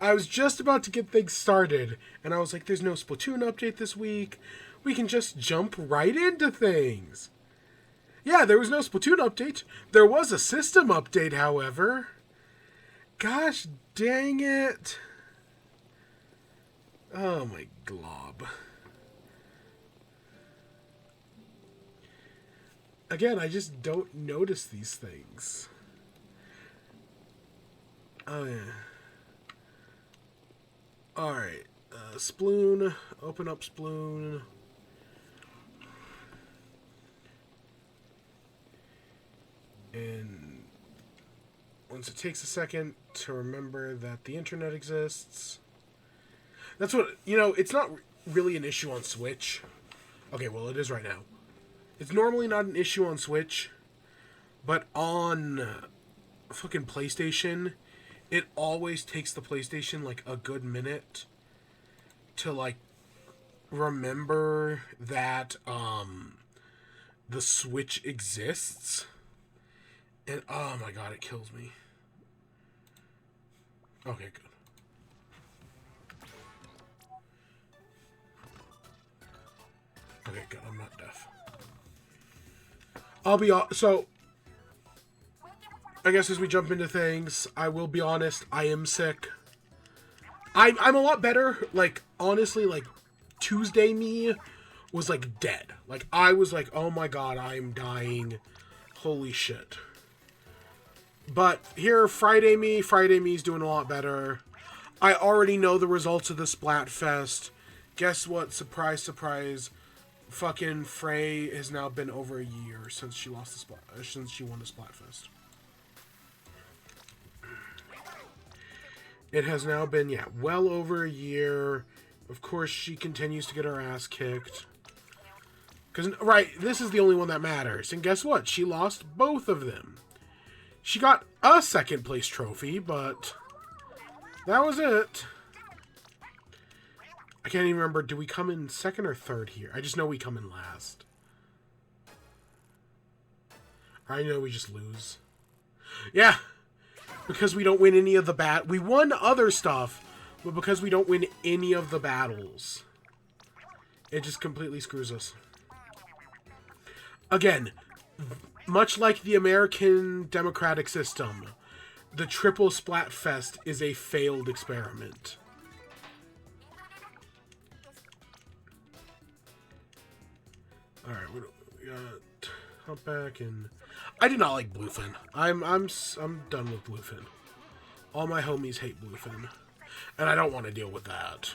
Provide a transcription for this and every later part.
I was just about to get things started, and I was like, there's no Splatoon update this week. We can just jump right into things. Yeah, there was no Splatoon update. There was a system update, however. Gosh dang it. Oh my glob. Again, I just don't notice these things. Oh yeah. Alright. Sploon. Open up Sploon. And once it takes a second to remember that the internet exists. That's what, it's not really an issue on Switch. Okay, well, it is right now. It's normally not an issue on Switch, but on fucking PlayStation, it always takes the PlayStation like a good minute to like remember that the Switch exists. And oh my god, it kills me. Okay, good. Okay, good. I'm not deaf. I'll be so. I guess as we jump into things, I will be honest. I am sick. I'm a lot better. Like honestly, like Tuesday me was like dead. Like I was like, oh my god, I'm dying. Holy shit. But here, Friday me's doing a lot better. I already know the results of the Splatfest. Guess what? Surprise, surprise. Fucking Frey has now been over a year since she lost the since she won the Splatfest. It has now been, yeah, well over a year. Of course, she continues to get her ass kicked. Because, right, this is the only one that matters. And guess what? She lost both of them. She got a second place trophy, but that was it. I can't even remember. Do we come in second or third here? I just know we come in last. I know we just lose. Yeah. Because we don't win any of the we won other stuff, but because we don't win any of the battles, it just completely screws us. Again, much like the American democratic system, the triple Splatfest is a failed experiment. Alright, we got hop back and I do not like Bluefin. I'm done with Bluefin. All my homies hate Bluefin. And I don't want to deal with that.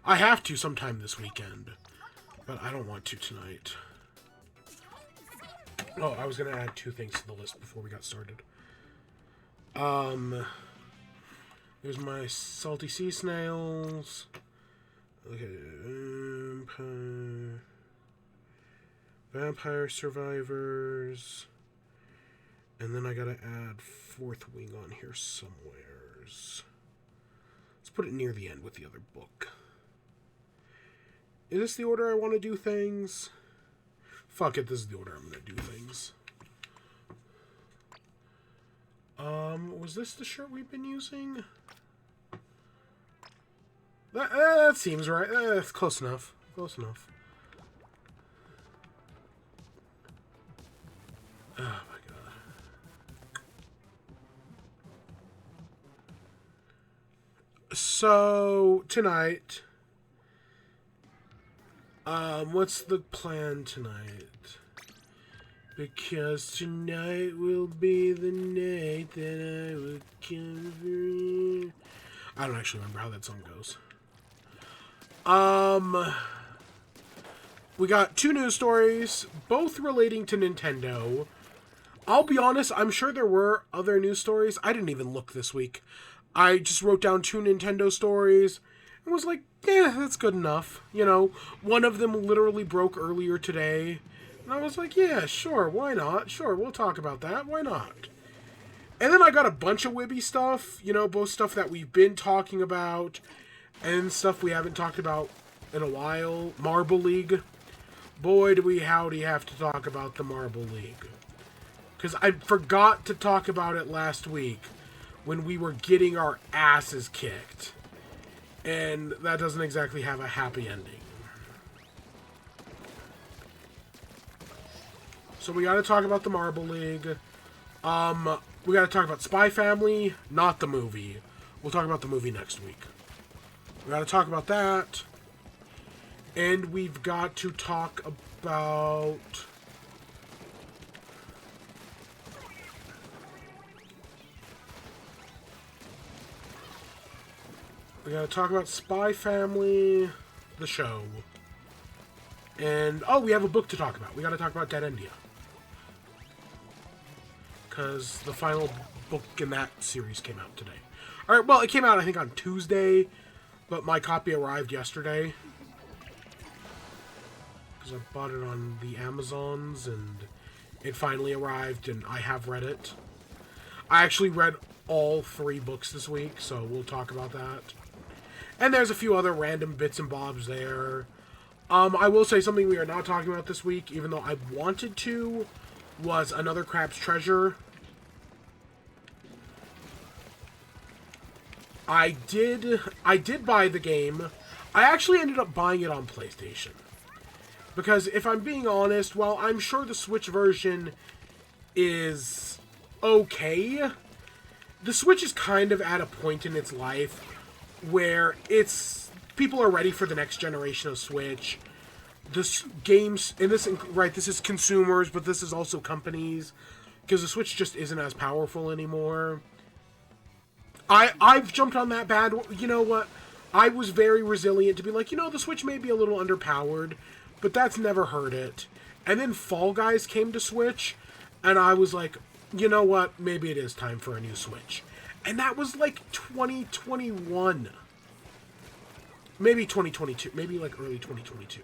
I have to sometime this weekend. But I don't want to tonight. Oh, I was going to add 2 things to the list before we got started. There's my salty sea snails. Okay. Vampire survivors. And then I gotta add 4th wing on here somewheres. Let's put it near the end with the other book. Is this the order I want to do things? Fuck it, this is the order I'm gonna do things. Was this the shirt we've been using? That seems right. That's close enough. Close enough. Oh my god. So, tonight... what's the plan tonight? Because tonight will be the night that I will come for you. I don't actually remember how that song goes. We got 2 news stories, both relating to Nintendo. I'll be honest, I'm sure there were other news stories. I didn't even look this week. I just wrote down 2 Nintendo stories and was like, yeah, that's good enough. You know, one of them literally broke earlier today. And I was like, yeah, sure, why not? Sure, we'll talk about that. Why not? And then I got a bunch of WIBE stuff. You know, both stuff that we've been talking about and stuff we haven't talked about in a while. Marble League. Boy, do we howdy have to talk about the Marble League. Because I forgot to talk about it last week. when we were getting our asses kicked. And that doesn't exactly have a happy ending. So we gotta talk about the Marble League. We gotta talk about Spy Family, not the movie. We'll talk about the movie next week. We gotta talk about that. And we've got to talk about... We gotta talk about Spy Family, the show. And, oh, we have a book to talk about. We gotta talk about Deadendia. Because the final book in that series came out today. Alright, well, it came out, I think, on Tuesday, but my copy arrived yesterday. Because I bought it on the Amazons, and it finally arrived, and I have read it. I actually read all 3 books this week, so we'll talk about that. And there's a few other random bits and bobs there. I will say something we are not talking about this week, even though I wanted to, was Another Crab's Treasure. I did buy the game. I actually ended up buying it on PlayStation. Because if I'm being honest, while I'm sure the Switch version is okay, the Switch is kind of at a point in its life where people are ready for the next generation of Switch. This games, and this, right, this is consumers, but this is also companies, because the Switch just isn't as powerful anymore. I've jumped on that bad, you know what, I was very resilient to be like, the Switch may be a little underpowered, but that's never hurt it. And then Fall Guys came to Switch, and I was like, you know what, maybe it is time for a new Switch. And that was like 2021. Maybe 2022. Maybe like early 2022.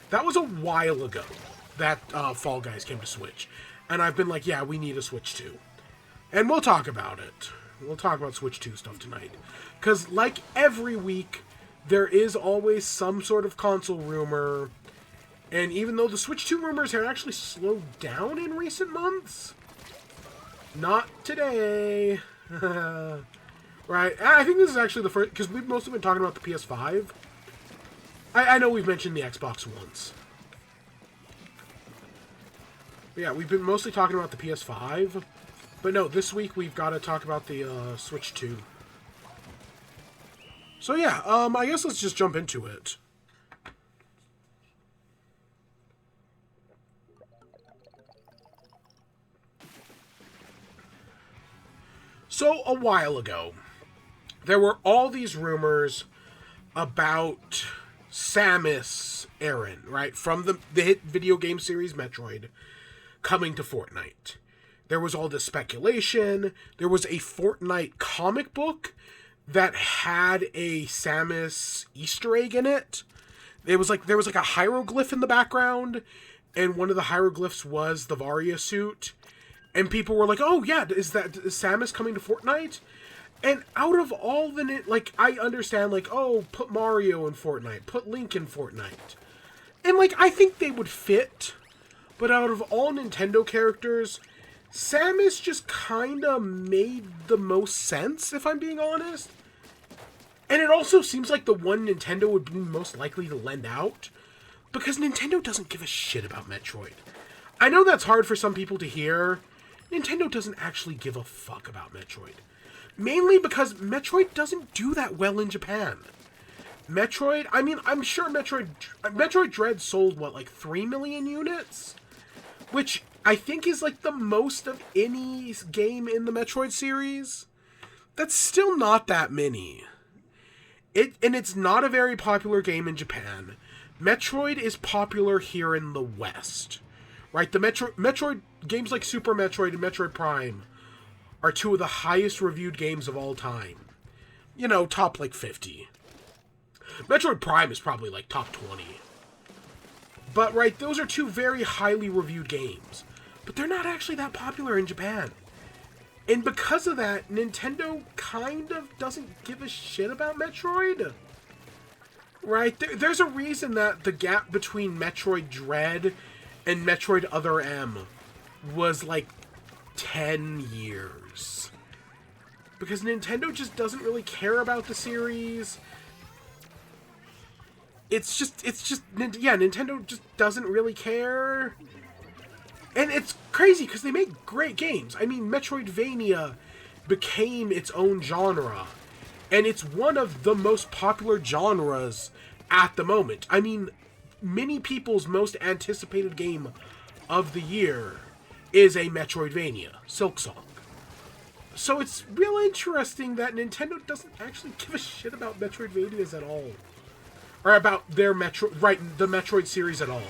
That was a while ago that Fall Guys came to Switch. And I've been like, yeah, we need a Switch 2. And we'll talk about it. We'll talk about Switch 2 stuff tonight. Because like every week, there is always some sort of console rumor. And even though the Switch 2 rumors have actually slowed down in recent months, not today. Right, I think this is actually the first, because we've mostly been talking about the PS5. I know we've mentioned the Xbox once. But yeah, we've been mostly talking about the PS5. But no, this week we've got to talk about the Switch 2. So yeah, I guess let's just jump into it. So, a while ago, there were all these rumors about Samus Aran, right, from the hit video game series Metroid, coming to Fortnite. There was all this speculation. There was a Fortnite comic book that had a Samus Easter egg in it. There was like a hieroglyph in the background, and one of the hieroglyphs was the Varia suit. And people were like, oh yeah, is Samus coming to Fortnite? And out of all the, like, I understand, like, oh, put Mario in Fortnite, put Link in Fortnite. And, like, I think they would fit. But out of all Nintendo characters, Samus just kind of made the most sense, if I'm being honest. And it also seems like the one Nintendo would be most likely to lend out. Because Nintendo doesn't give a shit about Metroid. I know that's hard for some people to hear. Nintendo doesn't actually give a fuck about Metroid. Mainly because Metroid doesn't do that well in Japan. Metroid, I mean, I'm sure Metroid Dread sold, what, like 3 million units? Which I think is like the most of any game in the Metroid series. That's still not that many. And it's not a very popular game in Japan. Metroid is popular here in the West. Right, the Metroid games like Super Metroid and Metroid Prime are 2 of the highest reviewed games of all time. You know, top like 50. Metroid Prime is probably like top 20. But right, those are 2 very highly reviewed games. But they're not actually that popular in Japan. And because of that, Nintendo kind of doesn't give a shit about Metroid. Right, there's a reason that the gap between Metroid Dread and Metroid Other M was like 10 years. Because Nintendo just doesn't really care about the series. Yeah, Nintendo just doesn't really care. And it's crazy because they make great games. I mean, Metroidvania became its own genre. And it's one of the most popular genres at the moment. I mean, many people's most anticipated game of the year is a Metroidvania, Silksong. So it's real interesting that Nintendo doesn't actually give a shit about Metroidvanias at all. Or about their the Metroid series at all.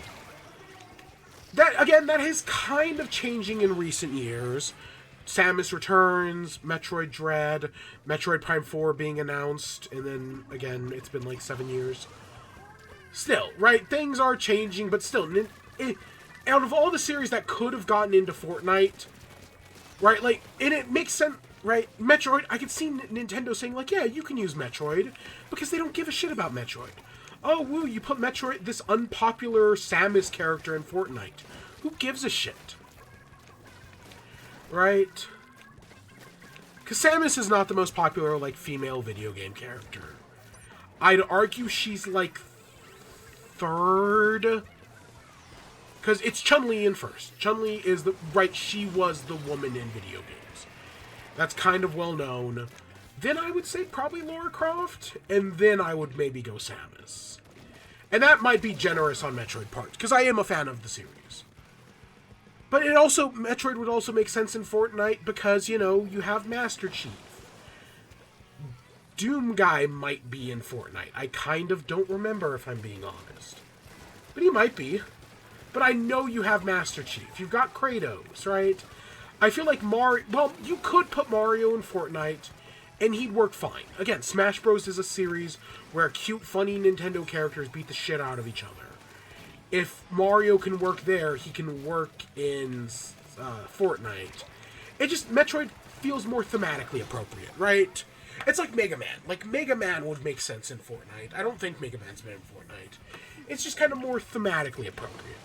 That, again, that is kind of changing in recent years. Samus Returns, Metroid Dread, Metroid Prime 4 being announced, and then, again, it's been like 7 years. Still, right, things are changing, but still, out of all the series that could have gotten into Fortnite, right, like, and it makes sense, right, Metroid, I could see Nintendo saying, like, yeah, you can use Metroid, because they don't give a shit about Metroid. Oh, woo, you put Metroid, this unpopular Samus character in Fortnite. Who gives a shit? Right? Because Samus is not the most popular, like, female video game character. I'd argue she's, like, third. Because it's Chun-Li in first. Chun-Li is she was the woman in video games. That's kind of well known. Then I would say probably Lara Croft, and then I would maybe go Samus. And that might be generous on Metroid part, because I am a fan of the series. But Metroid would also make sense in Fortnite, because, you know, you have Master Chief. Doom Guy might be in Fortnite. I kind of don't remember, if I'm being honest. But he might be. But I know you have Master Chief. You've got Kratos, right? I feel like Mario... Well, you could put Mario in Fortnite, and he'd work fine. Again, Smash Bros. Is a series where cute, funny Nintendo characters beat the shit out of each other. If Mario can work there, he can work in Fortnite. Metroid feels more thematically appropriate, right? It's like Mega Man. Like, Mega Man would make sense in Fortnite. I don't think Mega Man's been in Fortnite. It's just kind of more thematically appropriate.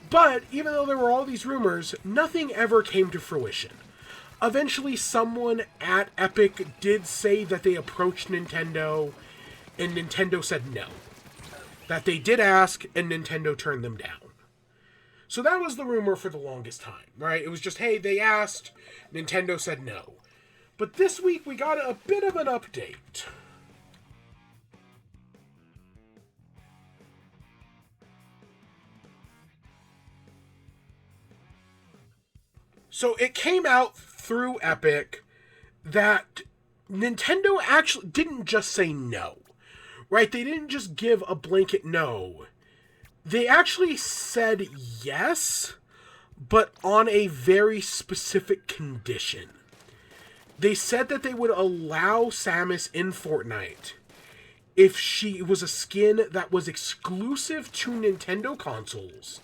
But, even though there were all these rumors, nothing ever came to fruition. Eventually, someone at Epic did say that they approached Nintendo, and Nintendo said no. That they did ask, and Nintendo turned them down. So that was the rumor for the longest time, right? It was just, hey, they asked, Nintendo said no. But this week, we got a bit of an update. So it came out through Epic that Nintendo actually didn't just say no, right? They didn't just give a blanket no. They actually said yes, but on a very specific condition. They said that they would allow Samus in Fortnite if she was a skin that was exclusive to Nintendo consoles,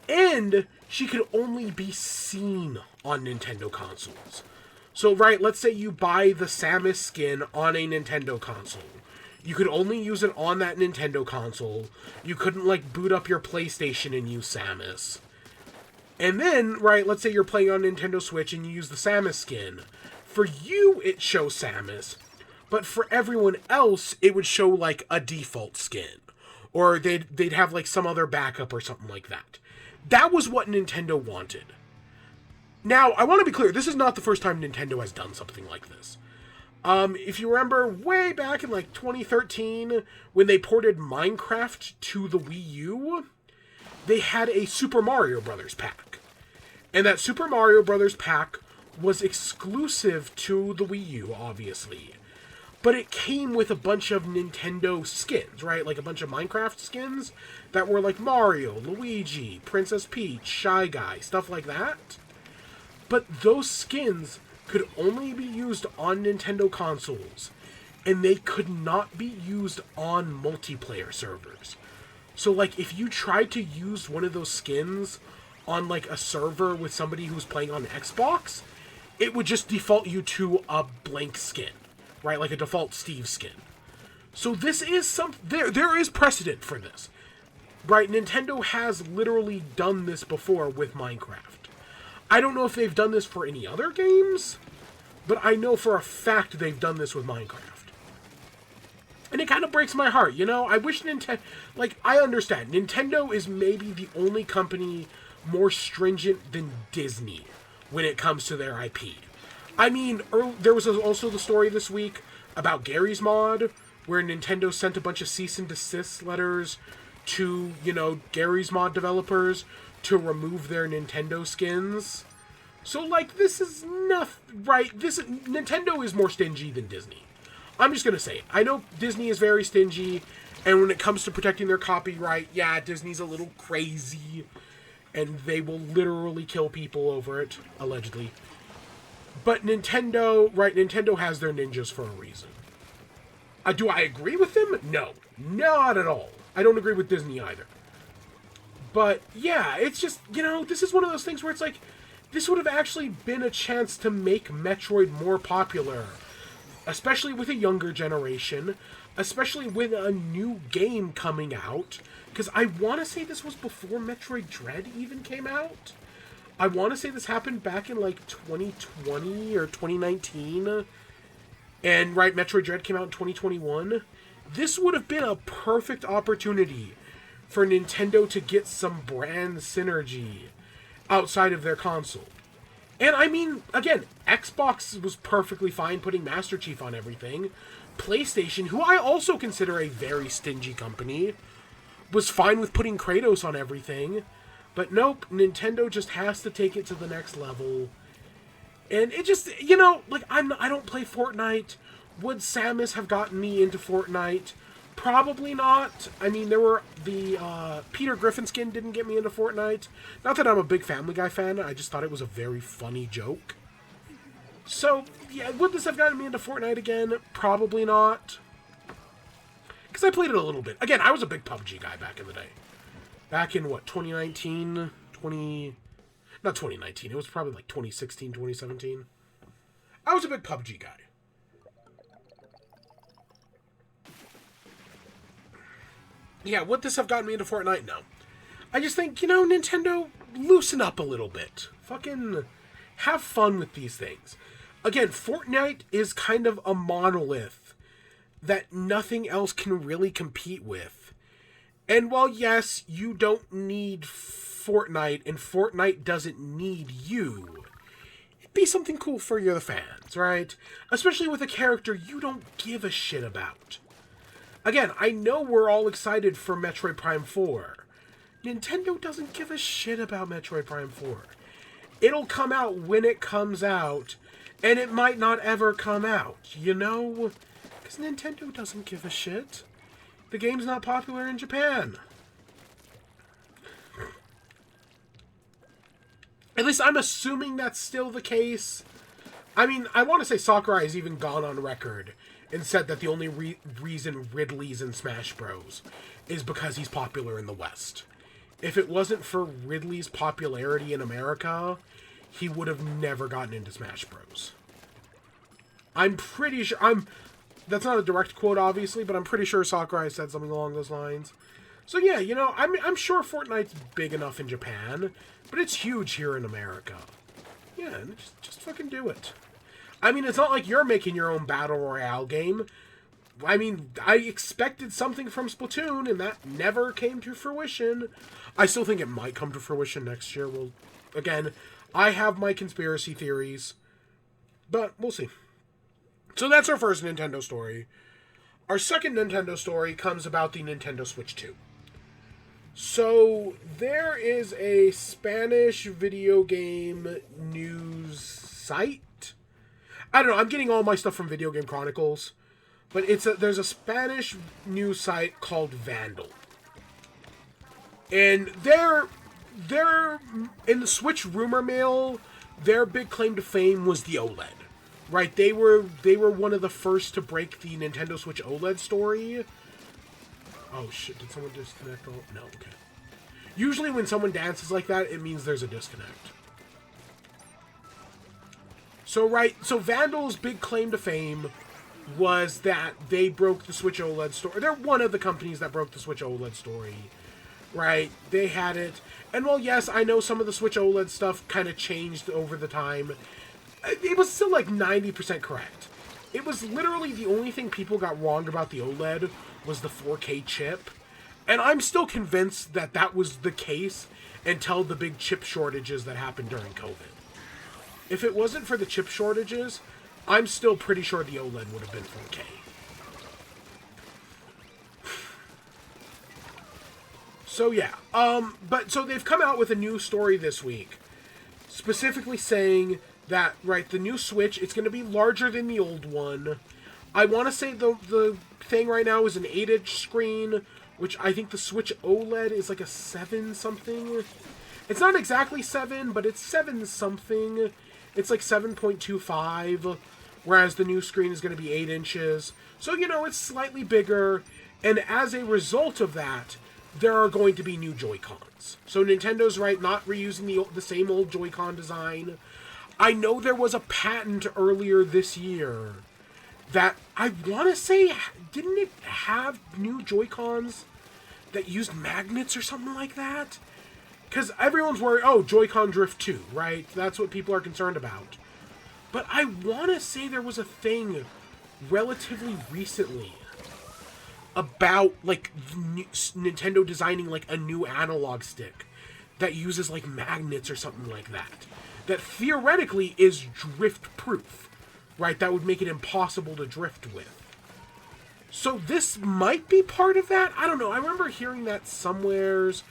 and she could only be seen on Nintendo consoles. So, right, let's say you buy the Samus skin on a Nintendo console. You could only use it on that Nintendo console. You couldn't, like, boot up your PlayStation and use Samus. And then, right, let's say you're playing on Nintendo Switch and you use the Samus skin. For you, it shows Samus. But for everyone else, it would show, like, a default skin. Or they'd have, like, some other backup or something like that. That was what Nintendo wanted. Now, I want to be clear, this is not the first time Nintendo has done something like this. If you remember, way back in, like, 2013, when they ported Minecraft to the Wii U, they had a Super Mario Bros. Pack. And that Super Mario Bros. Pack was exclusive to the Wii U, obviously. But it came with a bunch of Nintendo skins, right? Like a bunch of Minecraft skins that were like Mario, Luigi, Princess Peach, Shy Guy, stuff like that. But those skins could only be used on Nintendo consoles, and they could not be used on multiplayer servers. So, like, if you tried to use one of those skins on, like, a server with somebody who's playing on Xbox, it would just default you to a blank skin. Right, like a default Steve skin. So this is there is precedent for this. Right, Nintendo has literally done this before with Minecraft. I don't know if they've done this for any other games, but I know for a fact they've done this with Minecraft. And it kind of breaks my heart, you know? I wish Nintendo... Like, I understand. Nintendo is maybe the only company more stringent than Disney when it comes to their IP. I mean, there was also the story this week about Gary's Mod, where Nintendo sent a bunch of cease and desist letters to, you know, Gary's Mod developers to remove their Nintendo skins. So, like, this is nothing, right? Nintendo is more stingy than Disney. I'm just going to say it. I know Disney is very stingy, and when it comes to protecting their copyright, yeah, Disney's a little crazy, and they will literally kill people over it, allegedly. But Nintendo, right, Nintendo has their ninjas for a reason. Do I agree with them? No. Not at all. I don't agree with Disney either. But, yeah, it's just, you know, this is one of those things where it's like, this would have actually been a chance to make Metroid more popular. Especially with a younger generation, especially with a new game coming out. Because I want to say this was before Metroid Dread even came out. I want to say this happened back in like 2020 or 2019. And right, Metroid Dread came out in 2021. This would have been a perfect opportunity for Nintendo to get some brand synergy outside of their console. And I mean, again, Xbox was perfectly fine putting Master Chief on everything. PlayStation, who I also consider a very stingy company, was fine with putting Kratos on everything. But nope, Nintendo just has to take it to the next level. And it just, you know, like, I don't play Fortnite. Would Samus have gotten me into Fortnite? Probably not. I mean, there were the Peter Griffin skin didn't get me into Fortnite. Not that I'm a big Family Guy fan. I just thought it was a very funny joke. So, yeah, would this have gotten me into Fortnite again? Probably not. Because I played it a little bit. Again, I was a big PUBG guy back in the day. Back in, what, 2019? Not 2019. It was probably like 2016, 2017. I was a big PUBG guy. Yeah, would this have gotten me into Fortnite? No. I just think, you know, Nintendo, loosen up a little bit. Fucking have fun with these things. Again, Fortnite is kind of a monolith that nothing else can really compete with. And while, yes, you don't need Fortnite, and Fortnite doesn't need you, it'd be something cool for you, the fans, right? Especially with a character you don't give a shit about. Again, I know we're all excited for Metroid Prime 4. Nintendo doesn't give a shit about Metroid Prime 4. It'll come out when it comes out, and it might not ever come out, you know? Because Nintendo doesn't give a shit. The game's not popular in Japan. At least I'm assuming that's still the case. I mean, I want to say Sakurai has even gone on record and said that the only reason Ridley's in Smash Bros. Is because he's popular in the West. If it wasn't for Ridley's popularity in America, he would have never gotten into Smash Bros. I'm pretty sure... That's not a direct quote, obviously, but I'm pretty sure Sakurai said something along those lines. So yeah, you know, I'm sure Fortnite's big enough in Japan, but it's huge here in America. Yeah, just fucking do it. I mean, it's not like you're making your own Battle Royale game. I mean, I expected something from Splatoon, and that never came to fruition. I still think it might come to fruition next year. Well, again, I have my conspiracy theories, but we'll see. So that's our first Nintendo story. Our second Nintendo story comes about the Nintendo Switch 2. So, there is a Spanish video game news site. I don't know, I'm getting all my stuff from Video Game Chronicles. But there's a Spanish news site called Vandal. And they're in the Switch rumor mill, their big claim to fame was the OLED. Right, they were one of the first to break the Nintendo Switch OLED story. Oh shit, did someone disconnect? No, okay. Usually when someone dances like that, it means there's a disconnect. So Vandal's big claim to fame was that they broke the Switch OLED story. They're one of the companies that broke the Switch OLED story right? They had it. And well, yes, I know some of the Switch OLED stuff kind of changed over the time. It was still like 90% correct. It was literally the only thing people got wrong about the OLED was the 4K chip. And I'm still convinced that that was the case until the big chip shortages that happened during COVID. If it wasn't for the chip shortages, I'm still pretty sure the OLED would have been 4K. So yeah, so they've come out with a new story this week, specifically saying that, right, the new Switch, it's going to be larger than the old one. I want to say the thing right now is an 8-inch screen, which I think the Switch OLED is like a 7 something. It's not exactly 7, but it's 7 something. It's like 7.25, whereas the new screen is going to be 8 inches. So, you know, it's slightly bigger, and as a result of that, there are going to be new Joy-Cons. So Nintendo's, right, not reusing the same old Joy-Con design. I know there was a patent earlier this year that I want to say, didn't it have new Joy-Cons that used magnets or something like that? Because everyone's worried, oh, Joy-Con Drift 2, right? That's what people are concerned about. But I want to say there was a thing relatively recently about, like, Nintendo designing, like, a new analog stick that uses, like, magnets or something like that. That theoretically is drift-proof, right? That would make it impossible to drift with. So this might be part of that? I don't know. I remember hearing that somewheres.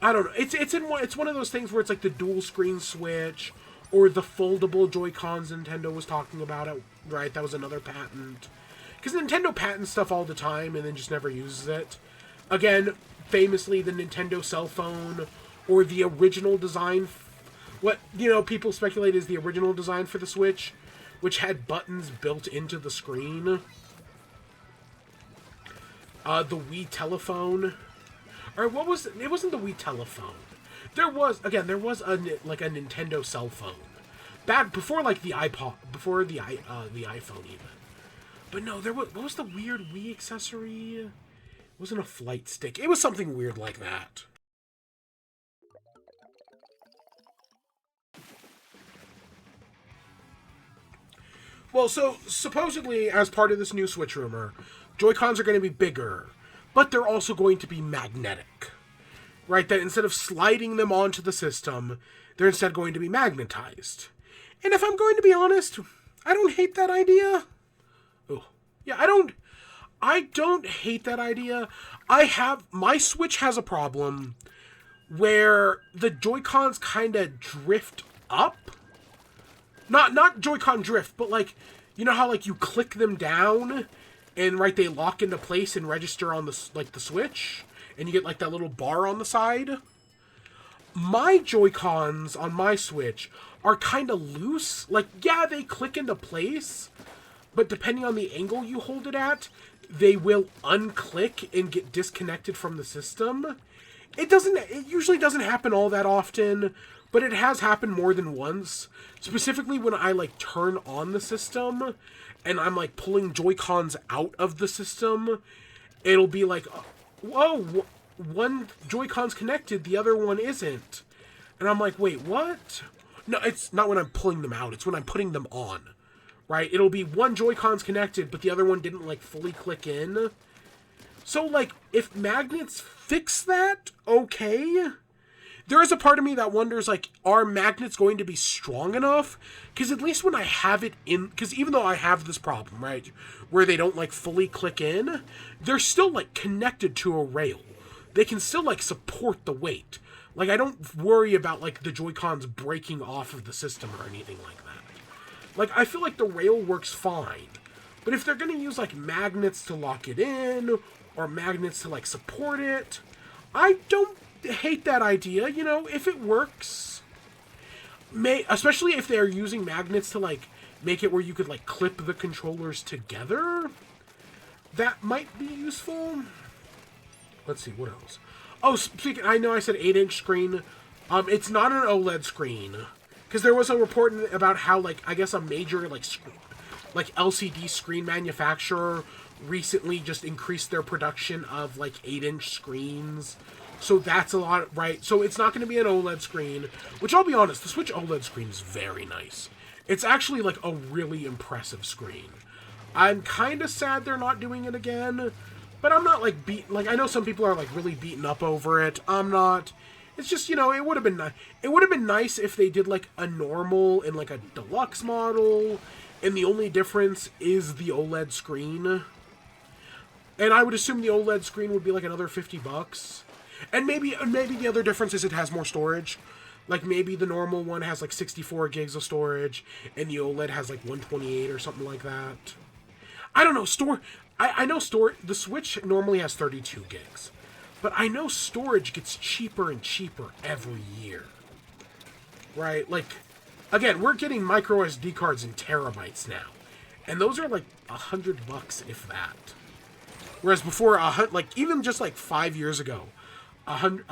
I don't know. It's one of those things where it's like the dual-screen Switch or the foldable Joy-Cons Nintendo was talking about it, right? That was another patent. Because Nintendo patents stuff all the time and then just never uses it. Again, famously, the Nintendo cell phone or the original design, what, you know, people speculate is the original design for the Switch, which had buttons built into the screen. The Wii telephone. Or what was it? It wasn't the Wii telephone. There was a Nintendo cell phone. Back before, like, the iPod, before the iPhone even. But no, what was the weird Wii accessory? It wasn't a flight stick. It was something weird like that. Well, so supposedly, as part of this new Switch rumor, Joy-Cons are going to be bigger, but they're also going to be magnetic. Right? That instead of sliding them onto the system, they're instead going to be magnetized. And if I'm going to be honest, I don't hate that idea. Oh, yeah, I don't hate that idea. My Switch has a problem where the Joy-Cons kind of drift up. Not Joy-Con drift, but, like, you know how, like, you click them down and, right, they lock into place and register on the, like, the Switch, and you get, like, that little bar on the side? My Joy-Cons on my Switch are kind of loose. Like, yeah, they click into place, but depending on the angle you hold it at, they will unclick and get disconnected from the system. It usually doesn't happen all that often, but it has happened more than once. Specifically when I, like, turn on the system and I'm, like, pulling Joy-Cons out of the system, it'll be like, whoa, one Joy-Con's connected, the other one isn't. And I'm like, wait, what? No, it's not when I'm pulling them out, it's when I'm putting them on. Right? It'll be one Joy-Con's connected, but the other one didn't, like, fully click in. So, like, if magnets fix that, okay. There is a part of me that wonders, like, are magnets going to be strong enough? Because at least when I have it in... Because even though I have this problem, right, where they don't, like, fully click in, they're still, like, connected to a rail. They can still, like, support the weight. Like, I don't worry about, like, the Joy-Cons breaking off of the system or anything like that. Like, I feel like the rail works fine. But if they're going to use, like, magnets to lock it in, or magnets to, like, support it, I don't hate that idea, you know, if it works. Especially if they're using magnets to, like, make it where you could, like, clip the controllers together. That might be useful. Let's see, what else? Oh, speaking, I know I said 8-inch screen. It's not an OLED screen. Because there was a report about how, like, I guess a major, like LCD screen manufacturer recently just increased their production of, like, 8-inch screens So that's a lot, right? So it's not going to be an OLED screen, which I'll be honest, the Switch OLED screen is very nice. It's actually like a really impressive screen. I'm kind of sad they're not doing it again, but I'm not like I know some people are like really beaten up over it. I'm not. It's just, it would have been nice. It would have been nice if they did like a normal and like a deluxe model, and the only difference is the OLED screen. And I would assume the OLED screen would be like another $50. And maybe the other difference is it has more storage. Like maybe the normal one has like 64 gigs of storage, and the OLED has like 128 or something like that. I don't know. I know the Switch normally has 32 gigs. But I know storage gets cheaper and cheaper every year. Right? Like, again, we're getting micro SD cards in terabytes now. And those are like $100 if that. Whereas before, even just like 5 years ago, 1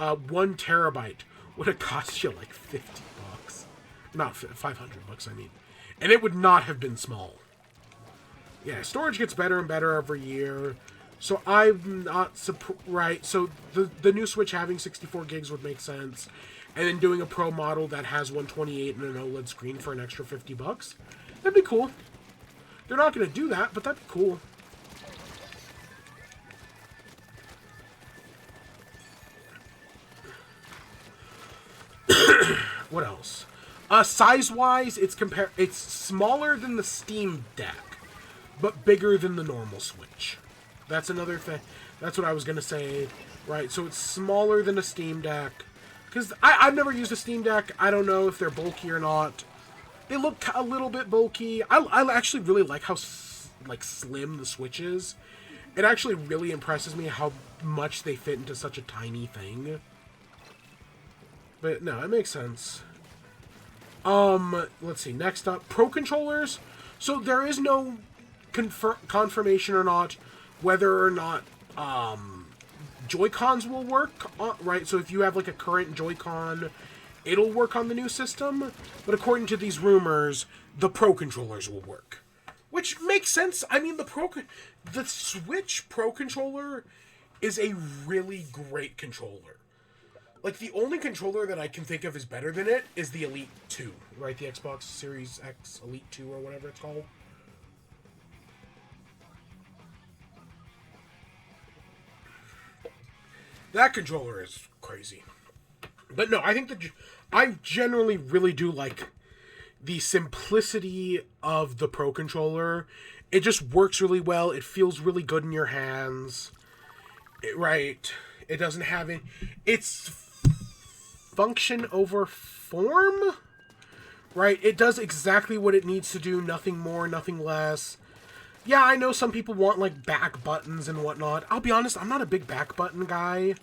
terabyte would have cost you like $50. Not $500, I mean. And it would not have been small. Yeah, storage gets better and better every year. So I'm not right. So the new Switch having 64 gigs would make sense. And then doing a Pro model that has 128 and an OLED screen for an extra $50. That'd be cool. They're not going to do that, but that'd be cool. What else? Size-wise, it's smaller than the Steam Deck, but bigger than the normal Switch. That's another thing. That's what I was gonna say, right? So it's smaller than a Steam Deck, because I've never used a Steam Deck. I don't know if they're bulky or not. They look a little bit bulky. I actually really like how slim the Switch is. It actually really impresses me how much they fit into such a tiny thing. But no, it makes sense. Let's see. Next up, Pro controllers. So there is no confirmation or not whether or not Joy-Cons will work. Right. So if you have like a current Joy-Con, it'll work on the new system. But according to these rumors, the Pro controllers will work, which makes sense. I mean, the Switch Pro controller is a really great controller. Like, the only controller that I can think of is better than it is the Elite 2, right? The Xbox Series X Elite 2 or whatever it's called. That controller is crazy. But no, I think I generally really do like the simplicity of the Pro controller. It just works really well. It feels really good in your hands. Right. It doesn't have it. It's function over form, right? It does exactly what it needs to do, nothing more, nothing less. Yeah, I know some people want like back buttons and whatnot. I'll be honest, I'm not a big back button guy,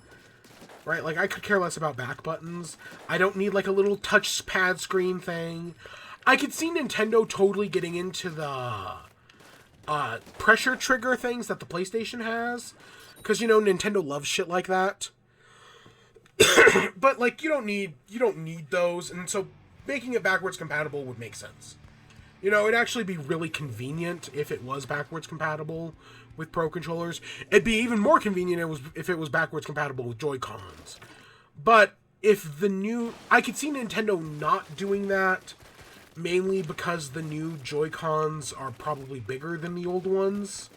right? Like, I could care less about back buttons. I don't need like a little touch pad screen thing. I could see Nintendo totally getting into the pressure trigger things that the PlayStation has, because Nintendo loves shit like that. But like you don't need those, and so making it backwards compatible would make sense. It'd actually be really convenient if it was backwards compatible with Pro controllers. It'd be even more convenient if it was backwards compatible with Joy-Cons. But I could see Nintendo not doing that, mainly because the new Joy-Cons are probably bigger than the old ones.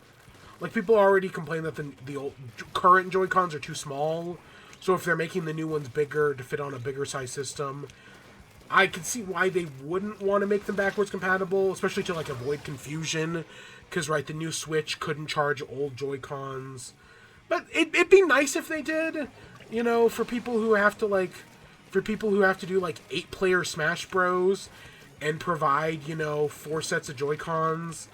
Like, people already complain that the old current Joy-Cons are too small. So if they're making the new ones bigger to fit on a bigger size system, I could see why they wouldn't want to make them backwards compatible, especially to like avoid confusion. Because, right, the new Switch couldn't charge old Joy-Cons. But it'd be nice if they did, for people who have to do like 8-player Smash Bros. And provide, 4 sets of Joy-Cons.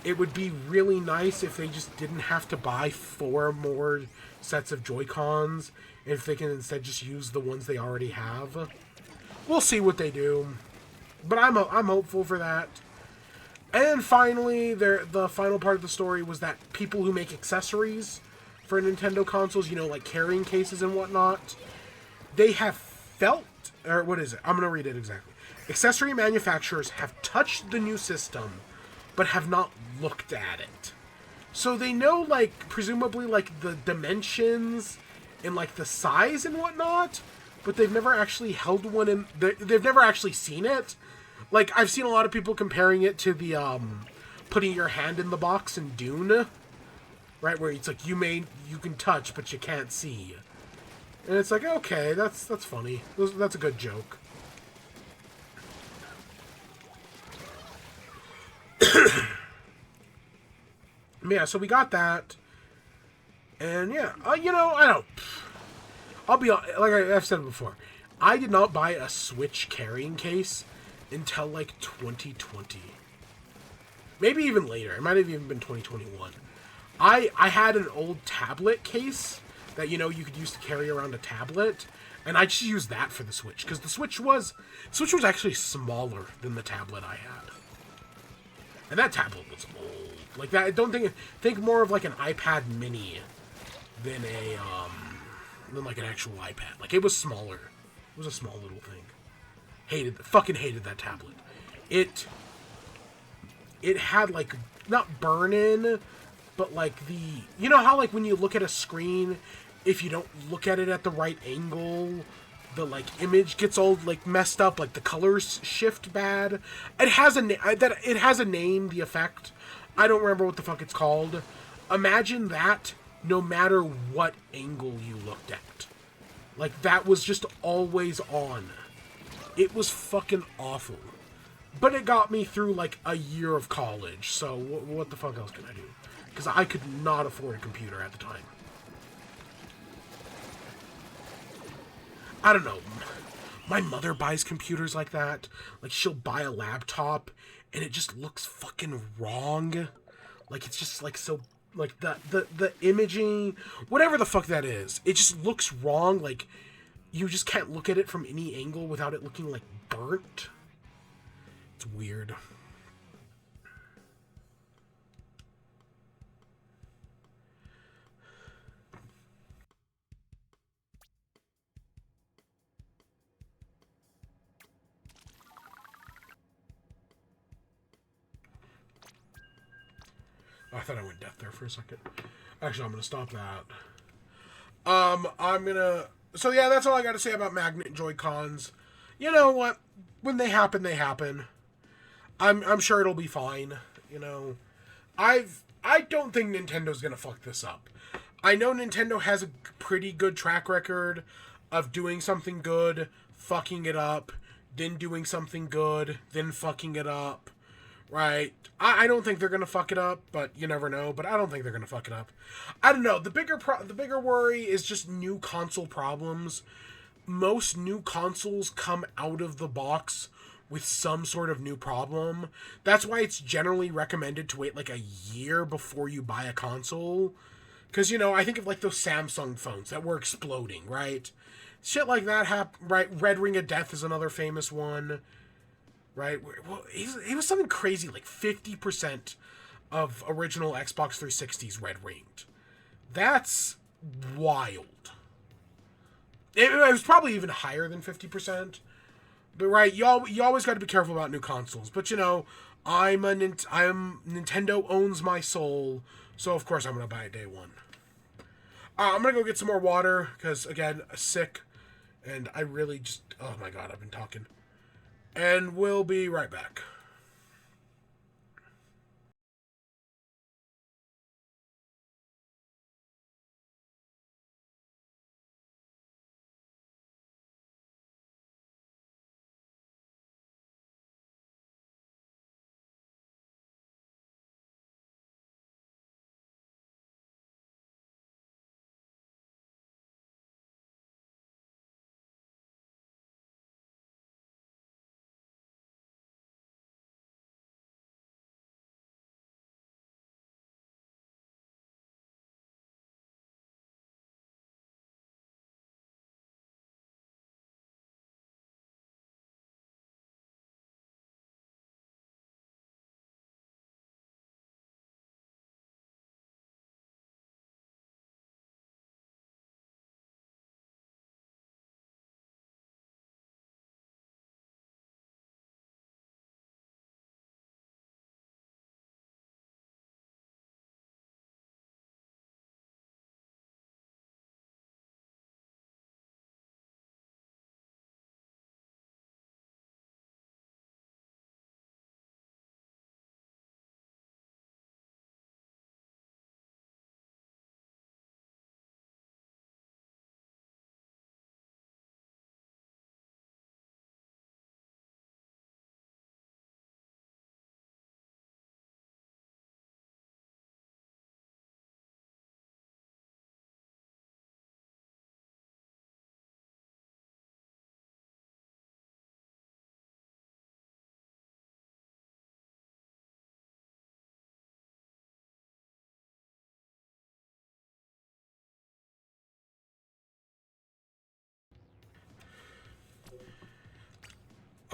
It would be really nice if they just didn't have to buy 4 more sets of Joy-Cons, if they can instead just use the ones they already have. We'll see what they do, but I'm hopeful for that. And finally, the final part of the story was that people who make accessories for Nintendo consoles, like carrying cases and whatnot, they have felt, or what is it? I'm going to read it exactly. Accessory manufacturers have touched the new system, but have not looked at it. So they know, like, presumably, like, the dimensions in like the size and whatnot, but they've never actually held one in. They've never actually seen it. Like I've seen a lot of people comparing it to the putting your hand in the box in Dune, right? Where it's like you can touch but you can't see, and it's like okay, that's funny. That's a good joke. Yeah, so we got that, and yeah, you know, I don't. I'll be like I've said before, I did not buy a Switch carrying case until like 2020, maybe even later. It might have even been 2021. I had an old tablet case that you could use to carry around a tablet, and I just used that for the Switch because the Switch was actually smaller than the tablet I had, and that tablet was old. Like that, I don't think more of like an iPad Mini than than like an actual iPad. Like it was smaller. It was a small little thing. Fucking hated that tablet. It had like not burn in, but like you know how like when you look at a screen, if you don't look at it at the right angle, the like image gets all like messed up, like the colors shift bad. It has a name, the effect. I don't remember what the fuck it's called. Imagine that no matter what angle you looked at. Like that was just always on. It was fucking awful. But it got me through like a year of college, so what the fuck else can I do? Because I could not afford a computer at the time. I don't know. My mother buys computers like that. Like she'll buy a laptop and it just looks fucking wrong. Like it's just like so like the imaging, whatever the fuck that is, it just looks wrong. Like you just can't look at it from any angle without it looking like burnt. It's weird. I thought I went deaf there for a second. Actually, I'm gonna stop that. I'm gonna. So yeah, that's all I got to say about Magnet Joy Cons. You know what? When they happen, they happen. I'm sure it'll be fine. You know, I don't think Nintendo's gonna fuck this up. I know Nintendo has a pretty good track record of doing something good, fucking it up, then doing something good, then fucking it up. Right? I don't think they're gonna fuck it up, but you never know. But I don't think they're gonna fuck it up. I don't know. The bigger worry is just new console problems. Most new consoles come out of the box with some sort of new problem. That's why it's generally recommended to wait like a year before you buy a console. Because, I think of like those Samsung phones that were exploding, right? Shit like that right? Red Ring of Death is another famous one, right? Well, it was something crazy, like 50% of original Xbox 360s red ringed. That's wild. It was probably even higher than 50%. But right, you always got to be careful about new consoles. But Nintendo owns my soul, so of course I'm gonna buy it day one. I'm gonna go get some more water because again, sick, and I really just oh my god, I've been talking, and we'll be right back.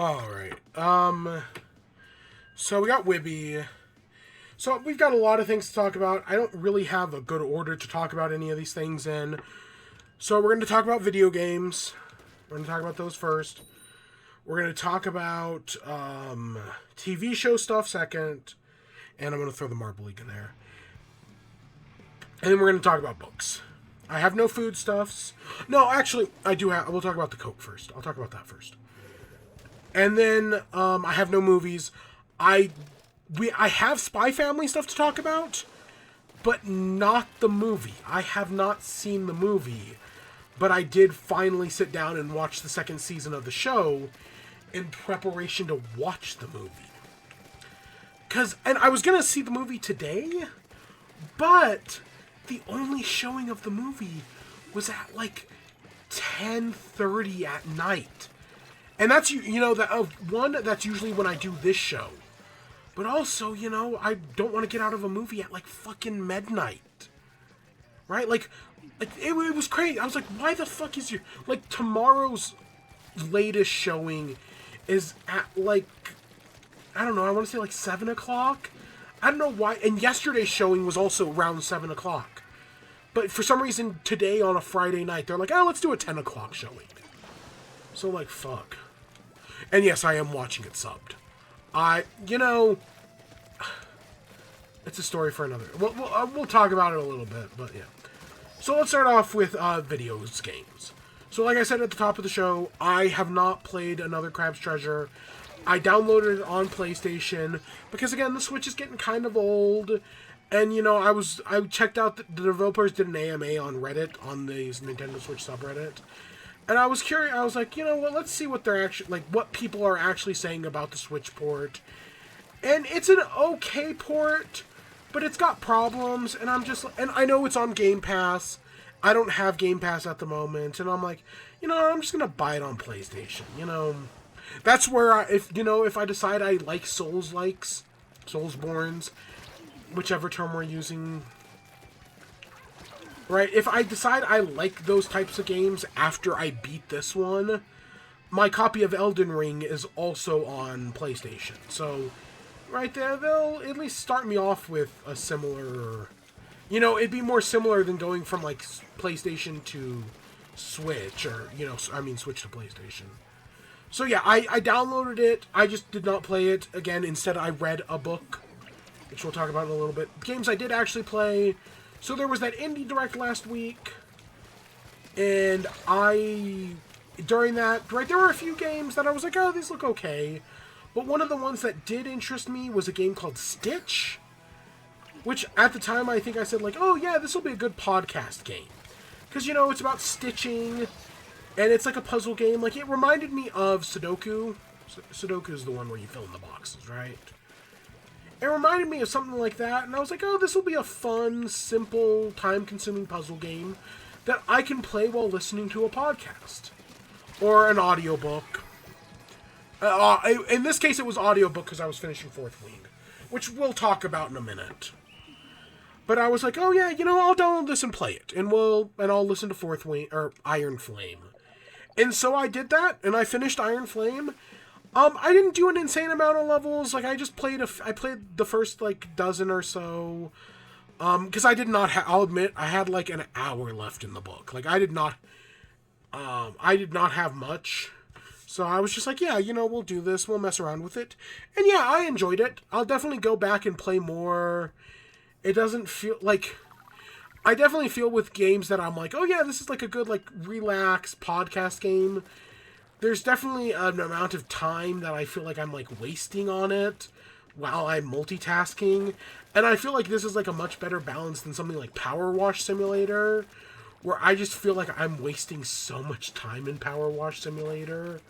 Alright. So we got WIBE. So we've got a lot of things to talk about. I don't really have a good order to talk about any of these things in. So we're going to talk about video games. We're going to talk about those first. We're going to talk about TV show stuff second. And I'm going to throw the Marble League in there. And then we're going to talk about books. I have no foodstuffs. No, actually, I do have... We'll talk about the Coke first. I'll talk about that first. And then I have no movies. I have Spy Family stuff to talk about, but not the movie. I have not seen the movie, but I did finally sit down and watch the second season of the show in preparation to watch the movie. And I was going to see the movie today, but the only showing of the movie was at like 10:30 at night. And that's, that's usually when I do this show. But also, I don't want to get out of a movie at, like, fucking midnight. Right? Like it was crazy. I was like, why the fuck is your... Like, tomorrow's latest showing is at, like... I don't know, I want to say, like, 7 o'clock? I don't know why. And yesterday's showing was also around 7 o'clock. But for some reason, today on a Friday night, they're like, oh, let's do a 10 o'clock showing. So, like, fuck. And yes, I am watching it subbed. It's a story for another. We'll talk about it a little bit, but yeah. So let's start off with video games. So like I said at the top of the show, I have not played another Crab's Treasure. I downloaded it on PlayStation because again, the Switch is getting kind of old. And I checked out the developers did an AMA on Reddit on the Nintendo Switch subreddit. And I was curious, I was like, let's see what they're actually, like, what people are actually saying about the Switch port. And it's an okay port, but it's got problems, and and I know it's on Game Pass. I don't have Game Pass at the moment, and I'm like, I'm just gonna buy it on PlayStation, That's where, if I decide I like Soulsborns, whichever term we're using... Right, if I decide I like those types of games after I beat this one, my copy of Elden Ring is also on PlayStation. So, right there, they'll at least start me off with a similar... it'd be more similar than going from, like, PlayStation to Switch, or, Switch to PlayStation. So, yeah, I downloaded it. I just did not play it. Again, instead I read a book, which we'll talk about in a little bit. Games I did actually play... So there was that Indie Direct last week, and during that, right, there were a few games that I was like, oh, these look okay. But one of the ones that did interest me was a game called Stitch, which at the time I think I said, like, oh yeah, this will be a good podcast game. Because, it's about stitching, and it's like a puzzle game. Like, it reminded me of Sudoku. Sudoku is the one where you fill in the boxes, right? It reminded me of something like that, and I was like, oh, this will be a fun, simple, time-consuming puzzle game that I can play while listening to a podcast. Or an audiobook. In this case, it was audiobook because I was finishing Fourth Wing, which we'll talk about in a minute. But I was like, oh yeah, I'll download this and play it, and I'll listen to Fourth Wing, or Iron Flame. And so I did that, and I finished Iron Flame. I didn't do an insane amount of levels. Like, I just played I played the first, like, dozen or so. Because I did not I'll admit, I had, like, an hour left in the book. Like, I did not have much. So I was just like, yeah, we'll do this. We'll mess around with it. And yeah, I enjoyed it. I'll definitely go back and play more. It doesn't feel, like... I definitely feel with games that I'm like, oh yeah, this is, like, a good, like, relax podcast game. There's definitely an amount of time that I feel like I'm, like, wasting on it while I'm multitasking. And I feel like this is, like, a much better balance than something like Power Wash Simulator, where I just feel like I'm wasting so much time in Power Wash Simulator.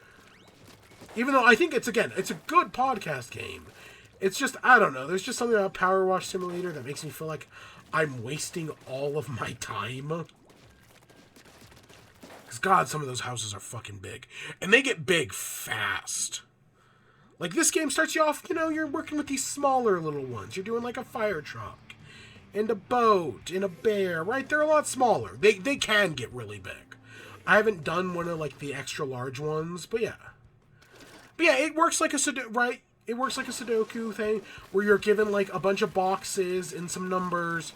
Even though I think it's a good podcast game. It's just, I don't know, there's just something about Power Wash Simulator that makes me feel like I'm wasting all of my time. Because, God, some of those houses are fucking big. And they get big fast. Like, this game starts you off, you're working with these smaller little ones. You're doing, like, a fire truck. And a boat. And a bear. Right? They're a lot smaller. They can get really big. I haven't done one of, like, the extra large ones. But, yeah. But yeah, it works like a right. It works like a Sudoku thing where you're given like a bunch of boxes and some numbers,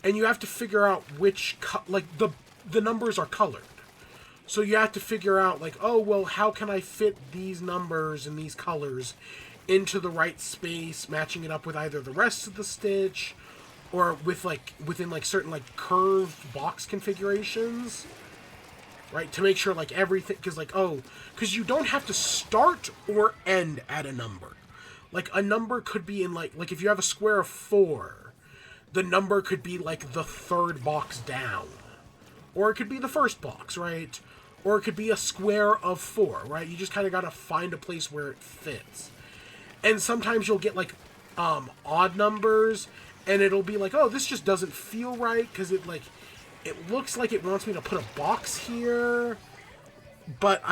and you have to figure out which like the numbers are colored. So you have to figure out like, oh well, how can I fit these numbers and these colors into the right space, matching it up with either the rest of the stitch or with like within like certain like curved box configurations. Right, to make sure like everything, because you don't have to start or end at a number. Like a number could be in like if you have a square of 4, the number could be like the third box down, or it could be the first box, right? Or it could be a square of 4, right? You just kind of got to find a place where it fits. And sometimes you'll get like odd numbers, and it'll be like, oh, this just doesn't feel right because it looks like it wants me to put a box here, but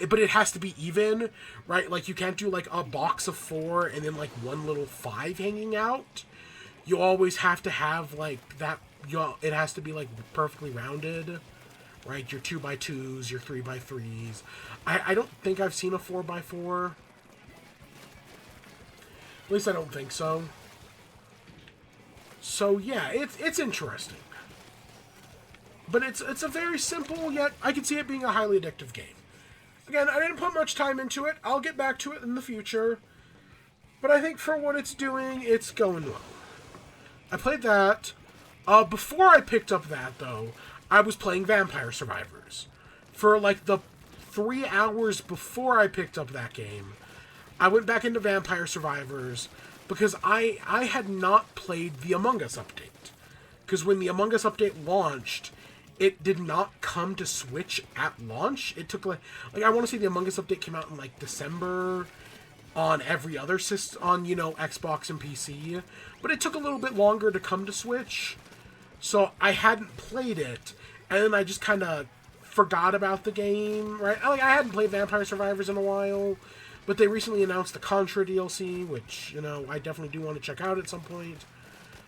but it has to be even, right? Like you can't do like a box of 4 and then like one little 5 hanging out. You always have to have like that. It has to be like perfectly rounded, right? Your 2x2s, your 3x3s. I don't think I've seen a 4x4. At least I don't think so. So yeah, it's interesting. But it's a very simple, yet I can see it being a highly addictive game. Again, I didn't put much time into it. I'll get back to it in the future. But I think for what it's doing, it's going well. I played that. Before I picked up that, though, I was playing Vampire Survivors. For like the 3 hours before I picked up that game, I went back into Vampire Survivors because I had not played the Among Us update. Because when the Among Us update launched, it did not come to Switch at launch. It took like I want to say the Among Us update came out in like December on every other system, on Xbox and PC, but it took a little bit longer to come to Switch. So I hadn't played it, and then I just kind of forgot about the game, right? Like I hadn't played Vampire Survivors in a while, but they recently announced the Contra DLC, which I definitely do want to check out at some point.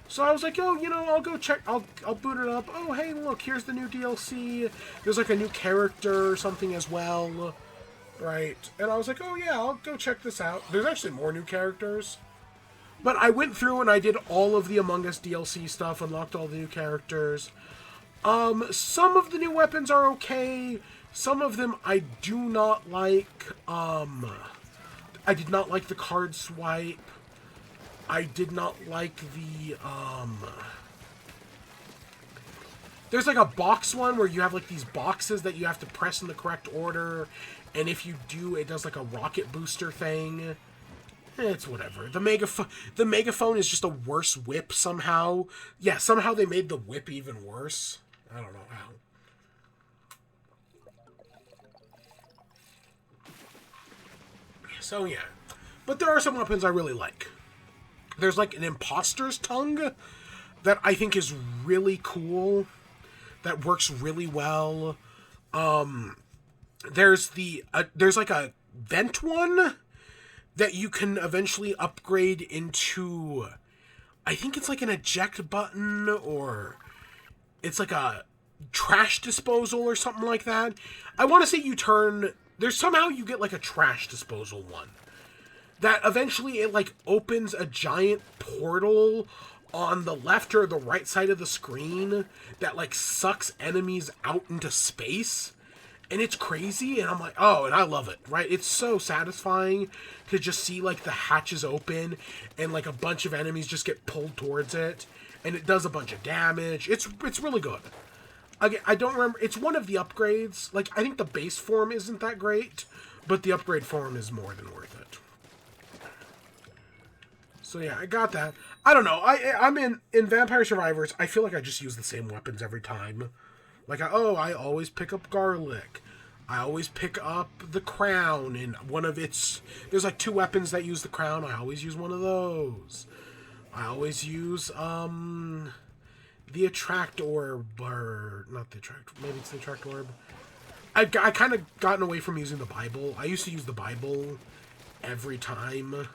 So I was like, oh, I'll go check, I'll boot it up. Oh, hey, look, here's the new DLC. There's like a new character or something as well, right? And I was like, oh yeah, I'll go check this out. There's actually more new characters. But I went through and I did all of the Among Us DLC stuff, unlocked all the new characters. Some of the new weapons are okay. Some of them I do not like. I did not like the card swipe. I did not like the, there's like a box one where you have like these boxes that you have to press in the correct order, and if you do, it does like a rocket booster thing. It's whatever. The megaphone is just a worse whip somehow. Yeah, somehow they made the whip even worse. I don't know how. So yeah. But there are some weapons I really like. There's like an imposter's tongue that I think is really cool. That works really well. There's like a vent one that you can eventually upgrade into, I think it's like an eject button, or it's like a trash disposal or something like that. I want to say somehow you get like a trash disposal one. That eventually it like opens a giant portal on the left or the right side of the screen that like sucks enemies out into space. And it's crazy, and I'm like, oh, and I love it, right? It's so satisfying to just see, like, the hatches open, and, like, a bunch of enemies just get pulled towards it, and it does a bunch of damage. It's really good. Again, I don't remember, it's one of the upgrades. Like, I think the base form isn't that great, but the upgrade form is more than worth it. So, yeah, I got that. I don't know, I'm in Vampire Survivors, I feel like I just use the same weapons every time. Like, I always pick up garlic. I always pick up the crown, and there's like 2 weapons that use the crown. I always use one of those. I always use, the attract orb, or, not the attract, maybe it's the attract orb. I kind of gotten away from using the Bible. I used to use the Bible every time.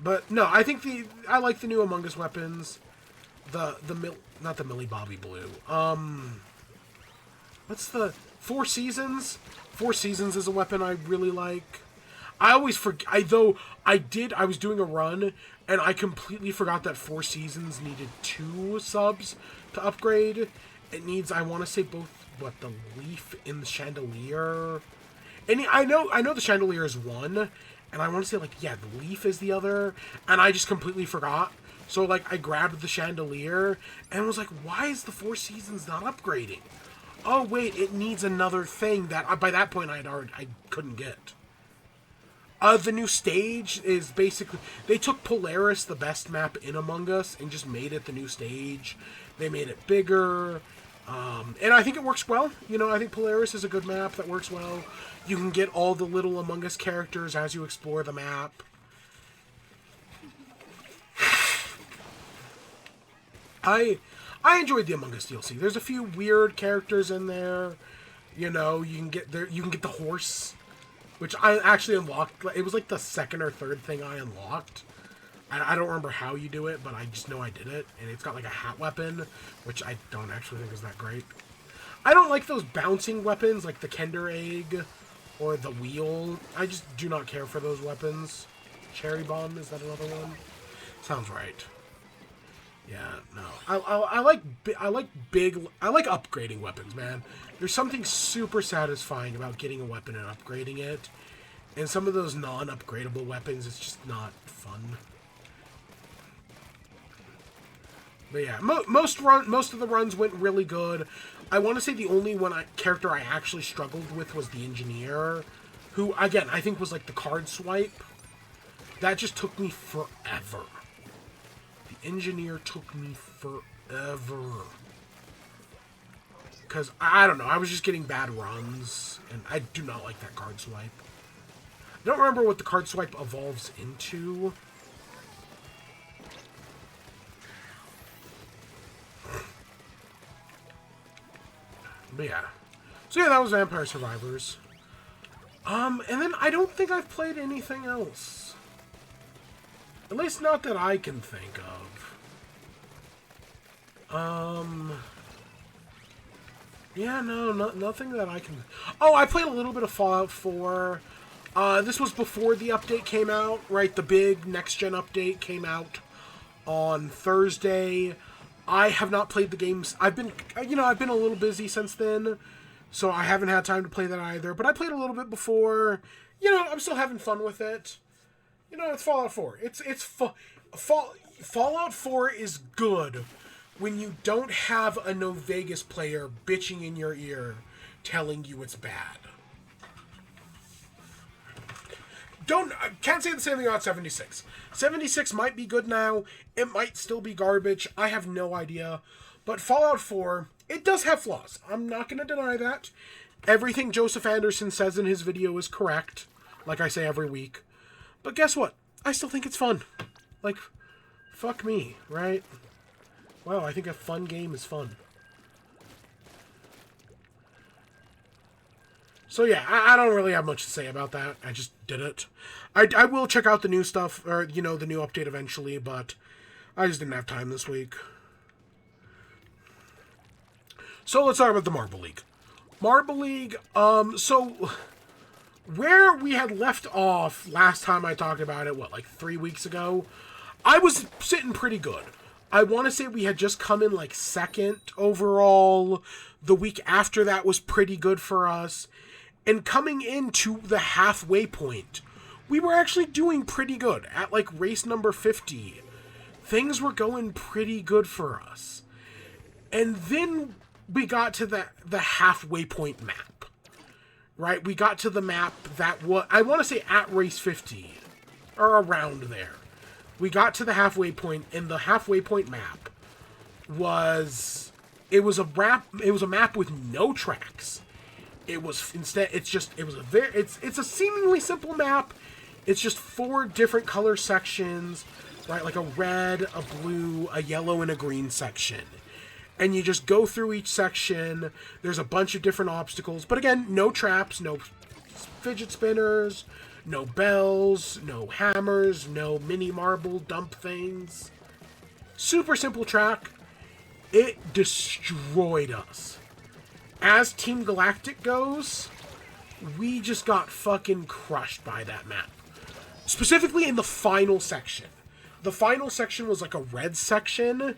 But, no, I think I like the new Among Us weapons. Not the Millie Bobby Blue. What's the... 4 Seasons? 4 Seasons is a weapon I really like. I always forget. I was doing a run, and I completely forgot that Four Seasons needed 2 subs to upgrade. It needs, I want to say, both, what, the leaf in the chandelier. And I know the chandelier is 1, and I want to say, like, yeah, the leaf is the other, and I just completely forgot. So, like, I grabbed the chandelier, and was like, why is the Four Seasons not upgrading? Oh, wait, it needs another thing that, by that point, I couldn't get. The new stage is basically, they took Polaris, the best map in Among Us, and just made it the new stage. They made it bigger, and I think it works well. You know, I think Polaris is a good map that works well. You can get all the little Among Us characters as you explore the map. I enjoyed the Among Us DLC. There's a few weird characters in there. You know, you can get the horse, which I actually unlocked. It was like the 2nd or 3rd thing I unlocked. I don't remember how you do it, but I just know I did it. And it's got like a hat weapon, which I don't actually think is that great. I don't like those bouncing weapons, like the Kinder Egg or the wheel. I just do not care for those weapons. Cherry Bomb, is that another one? Sounds right. Yeah, no. I like upgrading weapons, man. There's something super satisfying about getting a weapon and upgrading it. And some of those non-upgradable weapons, it's just not fun. But yeah, most of the runs went really good. I want to say the only character I actually struggled with was the engineer, who, again, I think was like the card swipe. That just took me forever. The engineer took me forever. Because, I don't know, I was just getting bad runs, and I do not like that card swipe. I don't remember what the card swipe evolves into. But yeah. So yeah, that was Vampire Survivors. And then I don't think I've played anything else. At least not that I can think of. Yeah, no, nothing that I can... Oh, I played a little bit of Fallout 4. This was before the update came out, right? The big next-gen update came out on Thursday. I have not played the games. I've been a little busy since then, so I haven't had time to play that either. But I played a little bit before. You know, I'm still having fun with it. You know, it's Fallout 4. Fallout 4 is good when you don't have a No Vegas player bitching in your ear telling you it's bad. I can't say the same thing about 76. 76 might be good now. It might still be garbage. I have no idea. But Fallout 4, it does have flaws. I'm not going to deny that. Everything Joseph Anderson says in his video is correct, like I say every week. But guess what? I still think it's fun. Like, fuck me, right? Wow, I think a fun game is fun. So yeah, I don't really have much to say about that. I just did it. I will check out the new stuff, or, you know, the new update eventually, but I just didn't have time this week. So let's talk about the Marble League. Marble League, so where we had left off last time I talked about it, like 3 weeks ago, I was sitting pretty good. I want to say we had just come in like 2nd overall. The week after that was pretty good for us. And coming into the halfway point, we were actually doing pretty good. At like race number 50, things were going pretty good for us. And then we got to the halfway point map. Right? We got to the map that was, I want to say at race 50, or around there. We got to the halfway point, and the halfway point map was, it was a map with no tracks. It was instead, it's a seemingly simple map. It's just 4 different color sections, right? Like a red, a blue, a yellow, and a green section. And you just go through each section. There's a bunch of different obstacles, but again, no traps, no fidget spinners, no bells, no hammers, no mini marble dump things. Super simple track. It destroyed us. As Team Galactic goes, we just got fucking crushed by that map. Specifically in the final section. The final section was like a red section,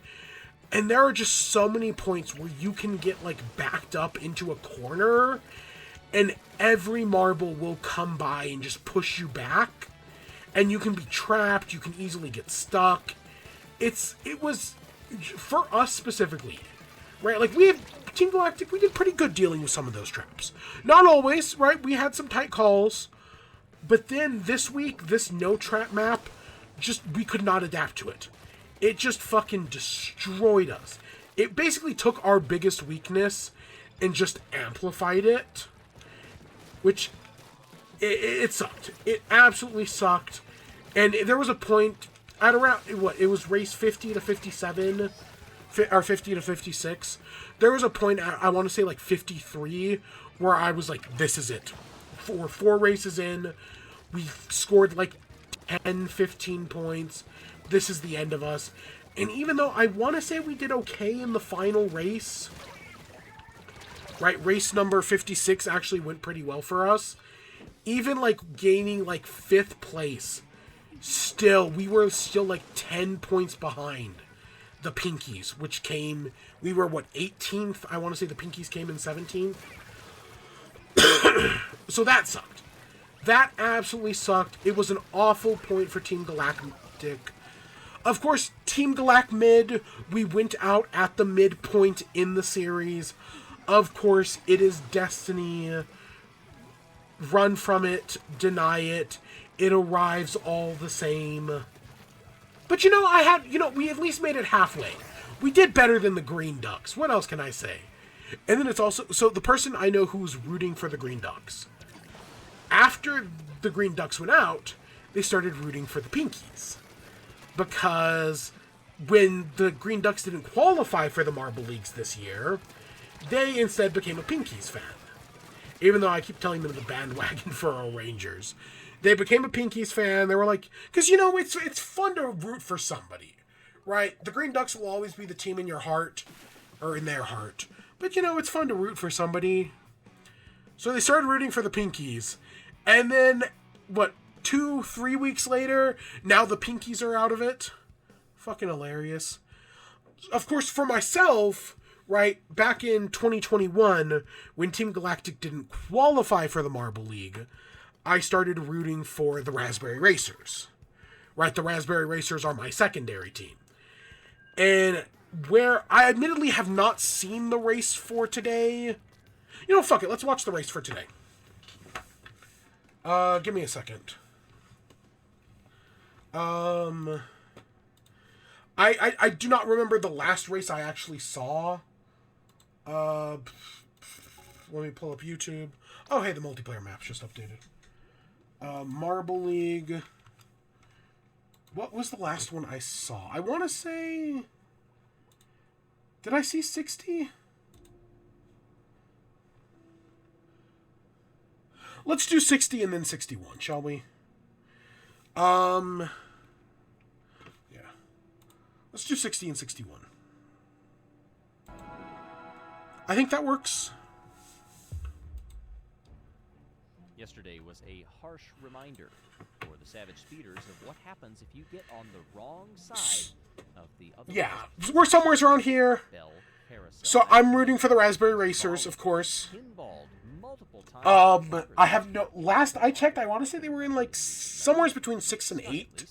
and there are just so many points where you can get like backed up into a corner, and every marble will come by and just push you back, and you can be trapped, you can easily get stuck. It was, for us specifically, right, like Team Galactic, we did pretty good dealing with some of those traps. Not always, right, we had some tight calls, but then this week, this no trap map, we could not adapt to it. It just fucking destroyed us. It basically took our biggest weakness and just amplified it. Which, it sucked. It absolutely sucked. And there was a point at around, it was race 50 to 57, or 50 to 56. There was a point at, I want to say like 53, where I was like, this is it. We're 4 races in. We scored like 10, 15 points. This is the end of us. And even though I want to say we did okay in the final race, right, race number 56 actually went pretty well for us. Even like gaining like 5th place, we were still like 10 points behind the Pinkies, which came, we were what, 18th? I want to say the Pinkies came in 17th. So that sucked. That absolutely sucked. It was an awful point for Team Galactic. Of course, Team Galact mid, we went out at the midpoint in the series. Of course, it is destiny. Run from it, deny it. It arrives all the same. But we at least made it halfway. We did better than the Green Ducks. What else can I say? And then it's also, so the person I know who's rooting for the Green Ducks, after the Green Ducks went out, they started rooting for the Pinkies. Because when the Green Ducks didn't qualify for the Marble Leagues this year, they instead became a Pinkies fan. Even though I keep telling them the bandwagon for our Rangers. They became a Pinkies fan. They were like, because, it's fun to root for somebody, right? The Green Ducks will always be the team in your heart, or in their heart. But, it's fun to root for somebody. So they started rooting for the Pinkies. And then, 2-3 weeks later, now the Pinkies are out of it. Fucking hilarious. Of course, for myself, right, back in 2021, when Team Galactic didn't qualify for the Marble League, I started rooting for the Raspberry Racers. Right, the Raspberry Racers are my secondary team. And where I admittedly have not seen the race for today. Fuck it, let's watch the race for today. Give me a second. I do not remember the last race I actually saw. Let me pull up YouTube. Oh, hey, the multiplayer map's just updated. Marble League. What was the last one I saw? I want to say... Did I see 60? Let's do 60 and then 61, shall we? Yeah. Let's do 60 and 61. I think that works. Yesterday was a harsh reminder for the Savage Speeders of what happens if you get on the wrong side of the other. Yeah, we're somewhere around here. So I'm rooting for the Raspberry Racers, of course. I have no... Last I checked, I want to say they were in, like, somewhere between 6 and 8.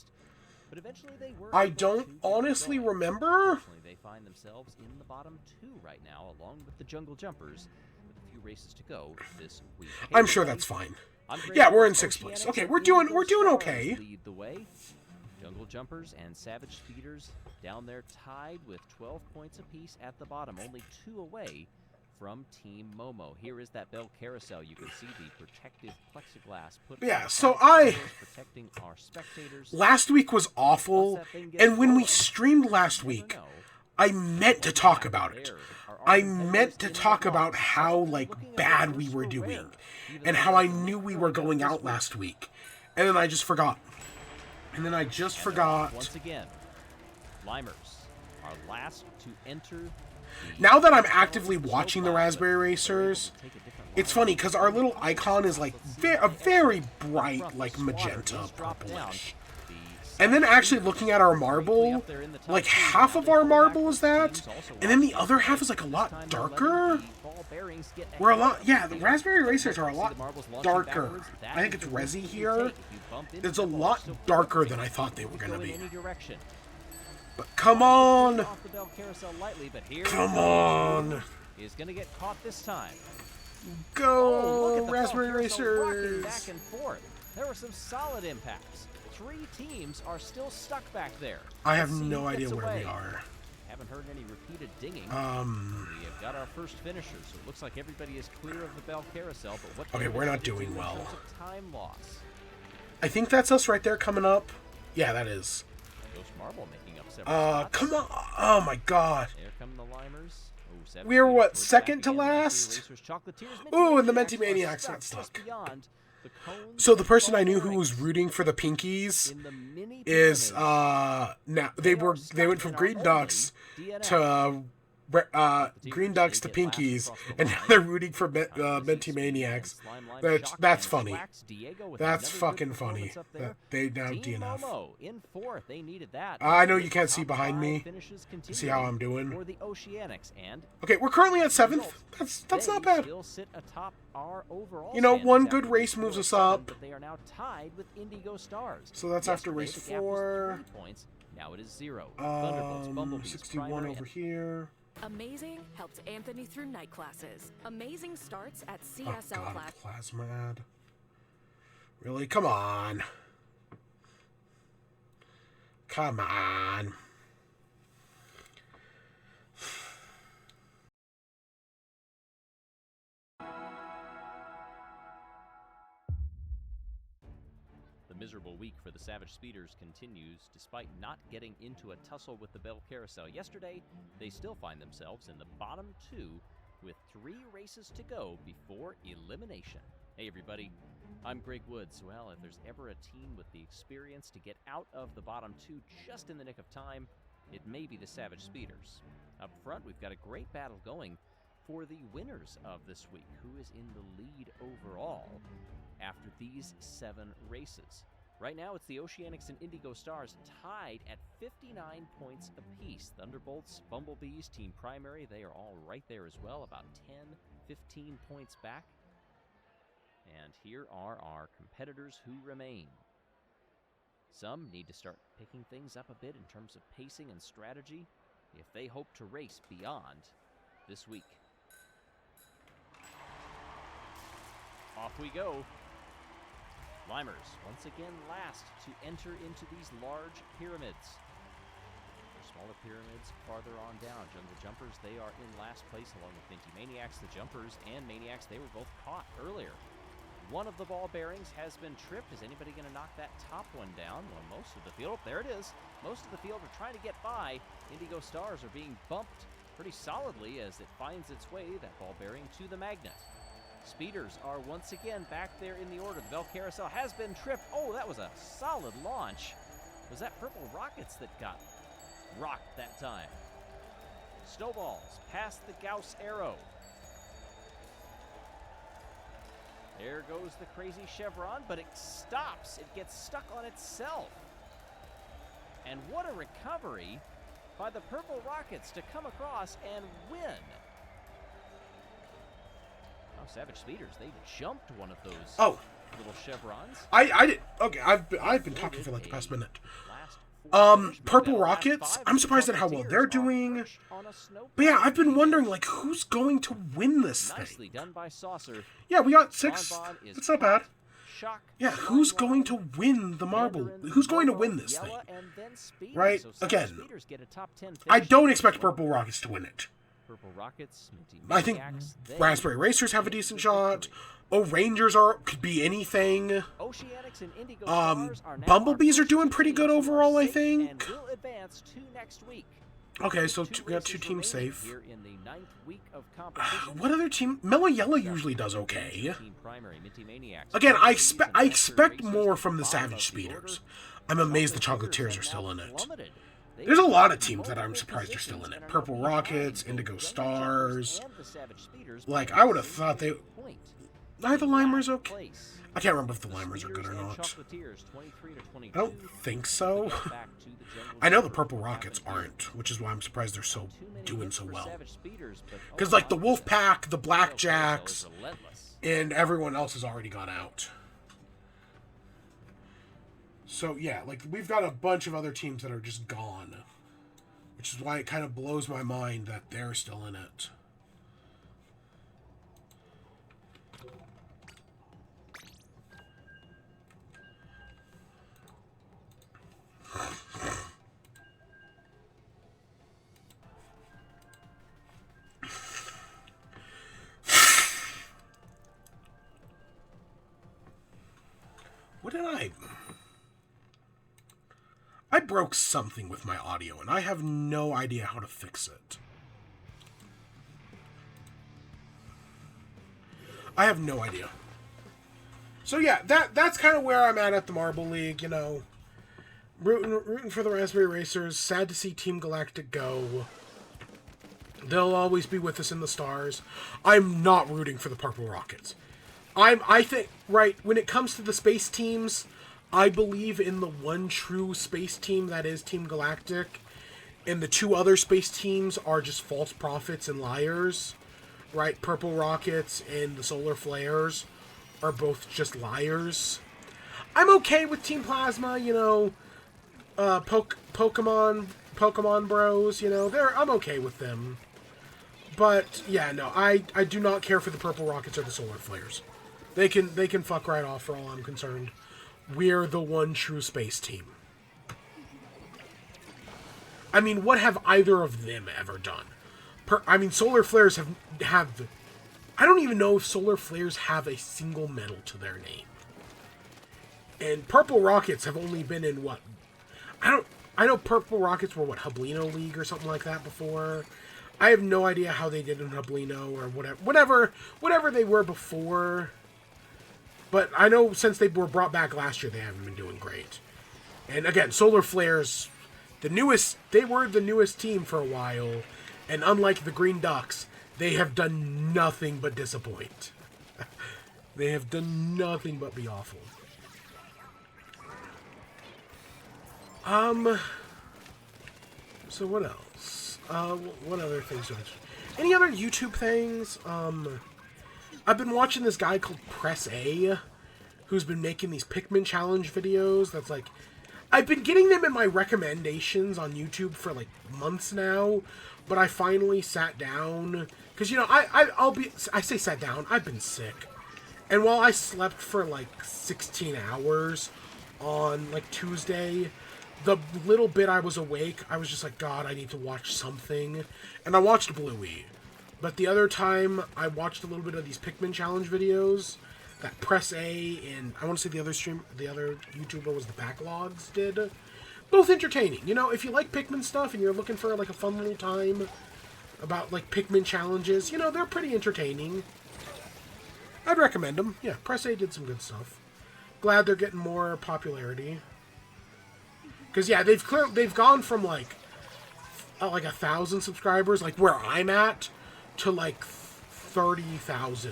I don't honestly remember. They find themselves in the bottom 2 right now, along with the Jungle Jumpers, with a few races to go this week. I'm sure that's fine. Yeah, we're in 6th place. Okay, we're doing okay. Lead the way. Jungle Jumpers and Savage Speeders down there tied with 12 points apiece at the bottom, only 2 away from Team Momo. Here is that bell carousel. You can see the protective plexiglass put. Yeah, so protecting our spectators. Last week was awful, and when we streamed last week, I meant to talk about it. I meant to talk about how, like, bad we were doing, and how I knew we were going out last week, and then I just forgot. Once again, Limers are last to enter Now that I'm actively watching the Raspberry Racers, it's funny because our little icon is like a very bright, like magenta purplish. And then actually looking at our marble, like half of our marble is that, and then the other half is like a lot darker. We're a lot, yeah, the Raspberry Racers are a lot darker. I think it's Resi here. It's a lot darker than I thought they were going to be. But come on! Come on! Is going to get caught this time. Go, Raspberry Racers! Back and forth. There were some solid impacts. 3 teams are still stuck back there. I have no idea where we are. Haven't heard any repeated dinging. We have got our first finisher, so it looks like everybody is clear of the Bell Carousel. But what? Okay, we're not doing well. Time loss. I think that's us right there coming up. Yeah, that is. Ghost Marble making up several spots. Come on! Oh my God! There come the Limers. We were what, second to last? Ooh, and the Menti Maniacs got stuck. So the person I knew who was rooting for the Pinkies is now they went from Green Ducks to Pinkies, and now they're rooting for Menti Maniacs. That's funny. That's fucking funny. That they now DNF. I know you can't see behind me. See how I'm doing. Okay, we're currently at 7th. That's not bad. You know, one good race moves us up. So that's after race 4. Now it is 0. 61 over here. Amazing helped Anthony through night classes. Amazing starts at CSL oh God, Plasmad. Really? Come on. Come on. The miserable week for the Savage Speeders continues despite not getting into a tussle with the Bell Carousel yesterday. They still find themselves in the bottom 2 with 3 races to go before elimination. Hey everybody, I'm Greg Woods. Well, if there's ever a team with the experience to get out of the bottom 2 just in the nick of time, it may be the Savage Speeders. Up front, we've got a great battle going for the winners of this week. Who is in the lead overall after these 7 races? Right now, it's the Oceanics and Indigo Stars tied at 59 points apiece. Thunderbolts, Bumblebees, Team Primary, they are all right there as well, about 10, 15 points back. And here are our competitors who remain. Some need to start picking things up a bit in terms of pacing and strategy if they hope to race beyond this week. Off we go. Limers, once again last to enter into these large pyramids. The smaller pyramids farther on down. Jungle Jumpers, they are in last place along with Minty Maniacs. The Jumpers and Maniacs, they were both caught earlier. One of the ball bearings has been tripped. Is anybody going to knock that top one down? Well, most of the field, there it is. Most of the field are trying to get by. Indigo Stars are being bumped pretty solidly as it finds its way, that ball bearing, to the magnet. Speeders are once again back there in the order. The Bell Carousel has been tripped. Oh, that was a solid launch. Was that Purple Rockets that got rocked that time? Snowballs past the Gauss arrow. There goes the crazy chevron, but it stops. It gets stuck on itself. And what a recovery by the Purple Rockets to come across and win. Oh, Savage Speeders, they jumped one of those little chevrons. I did. Okay, I've been talking for like the past minute. Purple Rockets, I'm surprised at how well they're doing. But yeah, I've been wondering, like, who's going to win this thing? Nicely done by Saucer. Yeah, we got 6. That's not bad. Yeah, who's going to win the marble? Who's going to win this thing? Right? Again, I don't expect Purple Rockets to win it. Purple Rockets, I think Raspberry Racers have a decent shot. Rangers could be anything. Oceanics and Indigo Stars are now Bumblebees are doing pretty good overall, I think. And will advance to next week. Okay, so we got 2 teams safe. Here in the 9th week of competition. What other team? Mellow Yellow usually does okay. Team Primary, Minty Maniacs. Again, I expect more from the Savage Speeders. I'm amazed the Chocolatiers are still in it. There's a lot of teams that I'm surprised are still in it. Purple Rockets, Indigo Stars. Like, I would have thought they... Are the Limers okay? I can't remember if the Limers are good or not. I don't think so. I know the Purple Rockets aren't, which is why I'm surprised they're doing so well. Because, like, the Wolfpack, the Blackjacks, and everyone else has already gone out. So, yeah, like, we've got a bunch of other teams that are just gone. Which is why it kind of blows my mind that they're still in it. What did I broke something with my audio, and I have no idea how to fix it. I have no idea. So yeah, that's kind of where I'm at the Marble League, you know. Rooting for the Raspberry Racers. Sad to see Team Galactic go. They'll always be with us in the stars. I'm not rooting for the Purple Rockets. I think, right, when it comes to the space teams, I believe in the one true space team that is Team Galactic. And the two other space teams are just false prophets and liars. Right? Purple Rockets and the Solar Flares are both just liars. I'm okay with Team Plasma, you know. Pokemon Bros, you know. I'm okay with them. But, yeah, no, I do not care for the Purple Rockets or the Solar Flares. They can fuck right off for all I'm concerned. We're the one true space team. I mean, what have either of them ever done? I mean, Solar Flares have... I don't even know if Solar Flares have a single medal to their name. And Purple Rockets have only been in what? I know Purple Rockets were, what, Hublino League or something like that before. I have no idea how they did in Hublino or whatever they were before. But I know since they were brought back last year, they haven't been doing great. And again, Solar Flares, they were the newest team for a while. And unlike the Green Ducks, they have done nothing but disappoint. They have done nothing but be awful. So what else? What other things do I... Any other YouTube things? I've been watching this guy called Press A, who's been making these Pikmin challenge videos. That's like... I've been getting them in my recommendations on YouTube for like months now, but I finally sat down... Because, you know, I say sat down, I've been sick. And while I slept for like 16 hours on like Tuesday... The little bit I was awake, I was just like, God, I need to watch something. And I watched Bluey. But the other time, I watched a little bit of these Pikmin challenge videos that Press A and I want to say the other YouTuber was the Backlogs did. Both entertaining. You know, if you like Pikmin stuff and you're looking for like a fun little time about like Pikmin challenges, you know, they're pretty entertaining. I'd recommend them. Yeah, Press A did some good stuff. Glad they're getting more popularity. Because, yeah, they've gone from, like 1,000 subscribers, like, where I'm at, to, like, 30,000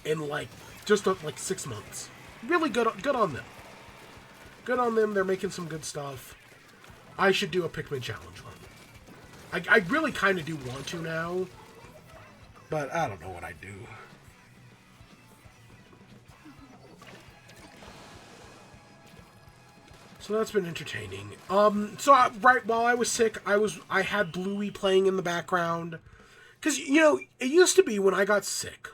in, like, just, like, 6 months. Really good on them. Good on them. They're making some good stuff. I should do a Pikmin challenge one. I really kind of do want to now, but I don't know what I'd do. So that's been entertaining. Right while I was sick, I had Bluey playing in the background. Because, you know, it used to be when I got sick,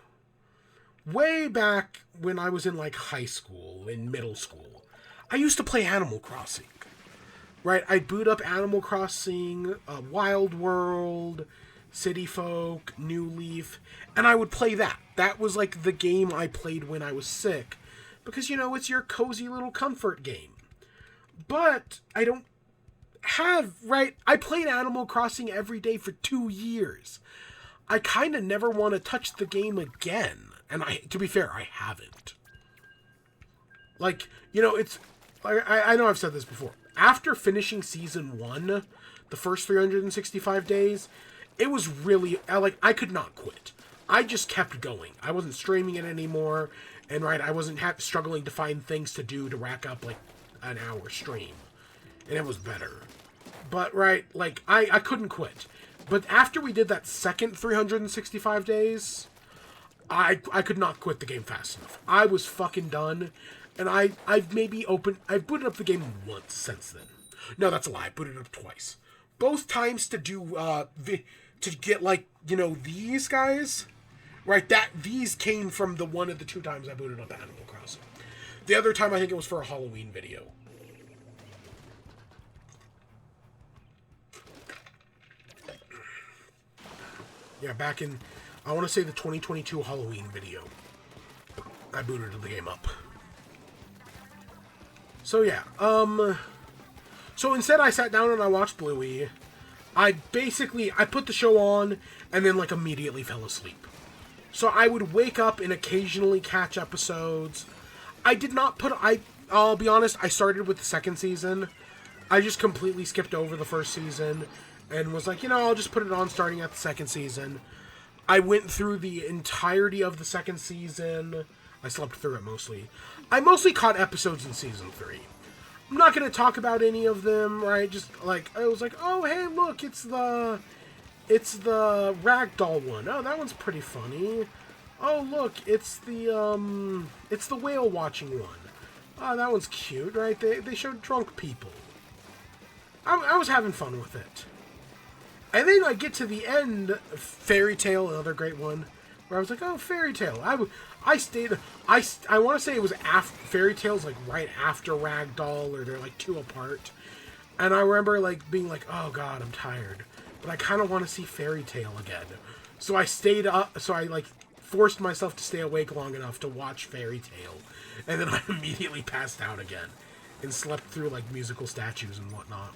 way back when I was in, like, high school, in middle school, I used to play Animal Crossing. Right? I'd boot up Animal Crossing, Wild World, City Folk, New Leaf, and I would play that. That was, like, the game I played when I was sick. Because, you know, it's your cozy little comfort game. But I don't have, right? I played Animal Crossing every day for 2 years. I kind of never want to touch the game again. And to be fair, I haven't. Like, you know, I know I've said this before. After finishing Season 1, the first 365 days, it was really, I could not quit. I just kept going. I wasn't streaming it anymore, and I wasn't struggling to find things to do to rack up, an hour stream. And it was better. But, I couldn't quit. But after we did that second 365 days, I could not quit the game fast enough. I was fucking done. And I've booted up the game once since then. No, that's a lie. I booted it up twice. Both times to do, to get, these guys. Right, these came from the one of the 2 times I booted up Animal Crossing. The other time, I think it was for a Halloween video. Yeah, back in, I want to say the 2022 Halloween video. I booted the game up. So yeah, so instead I sat down and I watched Bluey. I put the show on and then immediately fell asleep. So I would wake up and occasionally catch episodes. I'll be honest, I started with the second season. I just completely skipped over the first season and was I'll just put it on starting at the second season. I went through the entirety of the second season. I slept through it mostly. I mostly caught episodes in Season 3. I'm not going to talk about any of them, right? Just, I was oh, hey, look, it's the Ragdoll one. Oh, that one's pretty funny. Oh, look, it's the whale watching one. Oh, that one's cute, right? They showed drunk people. I was having fun with it. And then I get to the end, Fairy Tale, another great one, where I was oh, Fairy Tale. I want to say it was Fairy Tale's right after Ragdoll, or they're 2 apart. And I remember being oh god, I'm tired. But I kind of want to see Fairy Tale again. So I stayed up, so I forced myself to stay awake long enough to watch Fairy Tale. And then I immediately passed out again. And slept through musical statues and whatnot.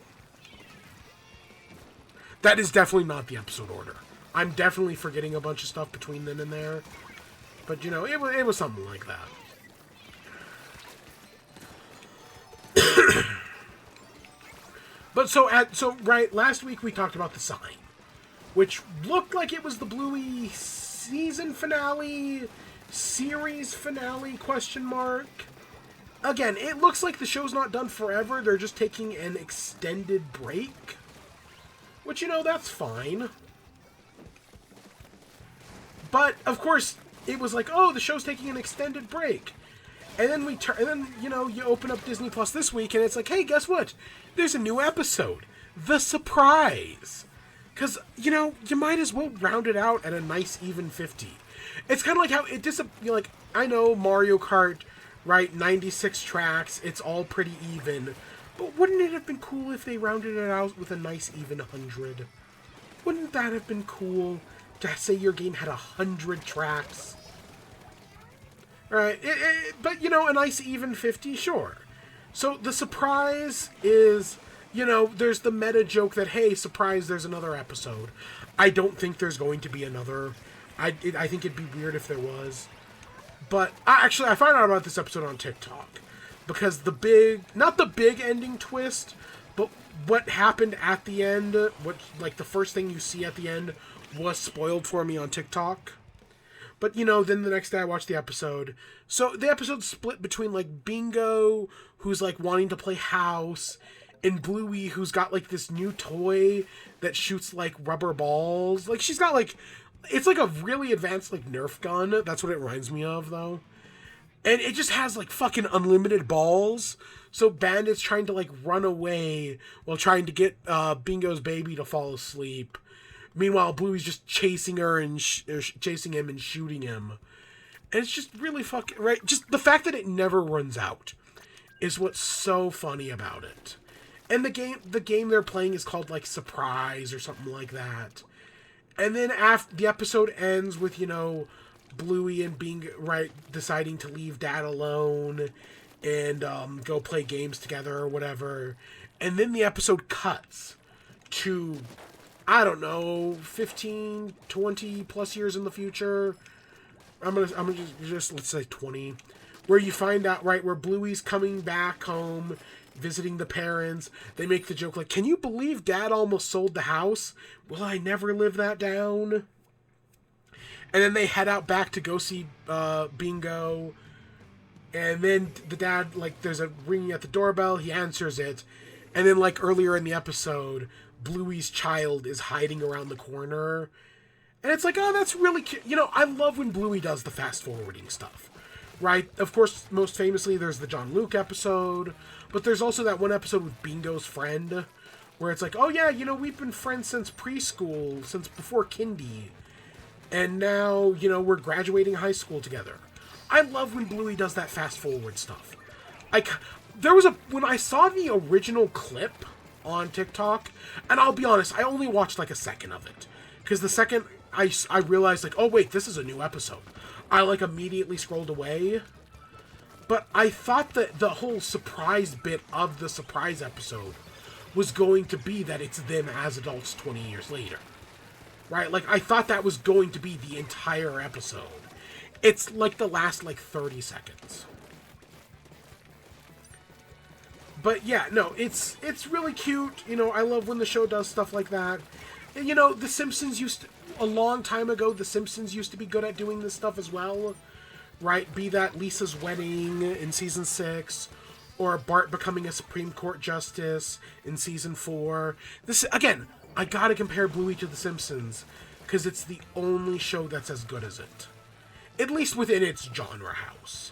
That is definitely not the episode order. I'm definitely forgetting a bunch of stuff between then and there. But, it was something like that. But last week we talked about The Sign, which looked like it was the Bluey season finale, series finale, ? Again, it looks like the show's not done forever. They're just taking an extended break. Which, that's fine. But, of course, it was oh, the show's taking an extended break. And then you open up Disney Plus this week, and it's hey, guess what? There's a new episode. The surprise. Because, you might as well round it out at a nice even 50. It's kind of how it just, I know Mario Kart, right, 96 tracks, it's all pretty even. But wouldn't it have been cool if they rounded it out with a nice even 100? Wouldn't that have been cool to say your game had 100 tracks? Right, but, a nice even 50, sure. So the surprise is, there's the meta joke that, hey, surprise, there's another episode. I don't think there's going to be another. I think it'd be weird if there was. But, I found out about this episode on TikTok. Because not the big ending twist, but what happened at the end, the first thing you see at the end was spoiled for me on TikTok. But, then the next day I watched the episode. So the episode's split between, Bingo, who's, wanting to play house, and Bluey, who's got, this new toy that shoots, rubber balls. She's got, it's, a really advanced, Nerf gun. That's what it reminds me of, though. And it just has, fucking unlimited balls. So Bandit's trying to, run away while trying to get Bingo's baby to fall asleep. Meanwhile, Bluey's just chasing her and chasing him and shooting him. And it's just really fucking... Right? Just the fact that it never runs out is what's so funny about it. And the game they're playing is called, Surprise or something like that. And then after the episode ends with, Bluey and Bingo, deciding to leave Dad alone and go play games together or whatever. And then the episode cuts to, I don't know, 15, 20 plus years in the future. I'm gonna just let's say 20. where you find out, right, where Bluey's coming back home, visiting the parents. They make the joke like, can you believe Dad almost sold the house? Will I never live that down? And then they head out back to go see Bingo. And then the dad, like, there's a ringing at the doorbell. He answers it. And then, like, earlier in the episode, Bluey's child is hiding around the corner. And it's like, oh, that's really cute. You know, I love when Bluey does the fast-forwarding stuff. Right? Of course, most famously, there's the John Luke episode. But there's also that one episode with Bingo's friend. Where it's like, oh, yeah, you know, we've been friends since preschool. Since before kindy. And now, you know, we're graduating high school together. I love when Bluey does that fast-forward stuff. When I saw the original clip on TikTok, and I'll be honest, I only watched like a second of it. Because the second I realized, like, oh wait, this is a new episode. I, like, immediately scrolled away. But I thought that the whole surprise bit of the surprise episode was going to be that it's them as adults 20 years later. Right? Like, I thought that was going to be the entire episode. It's, like, the last, like, 30 seconds. But, yeah, no, it's really cute. You know, I love when the show does stuff like that. And, you know, The Simpsons a long time ago, The Simpsons used to be good at doing this stuff as well. Right? Be that Lisa's wedding in Season 6, or Bart becoming a Supreme Court justice in Season 4. This, again, I gotta compare Bluey to The Simpsons, because it's the only show that's as good as it. At least within its genre house.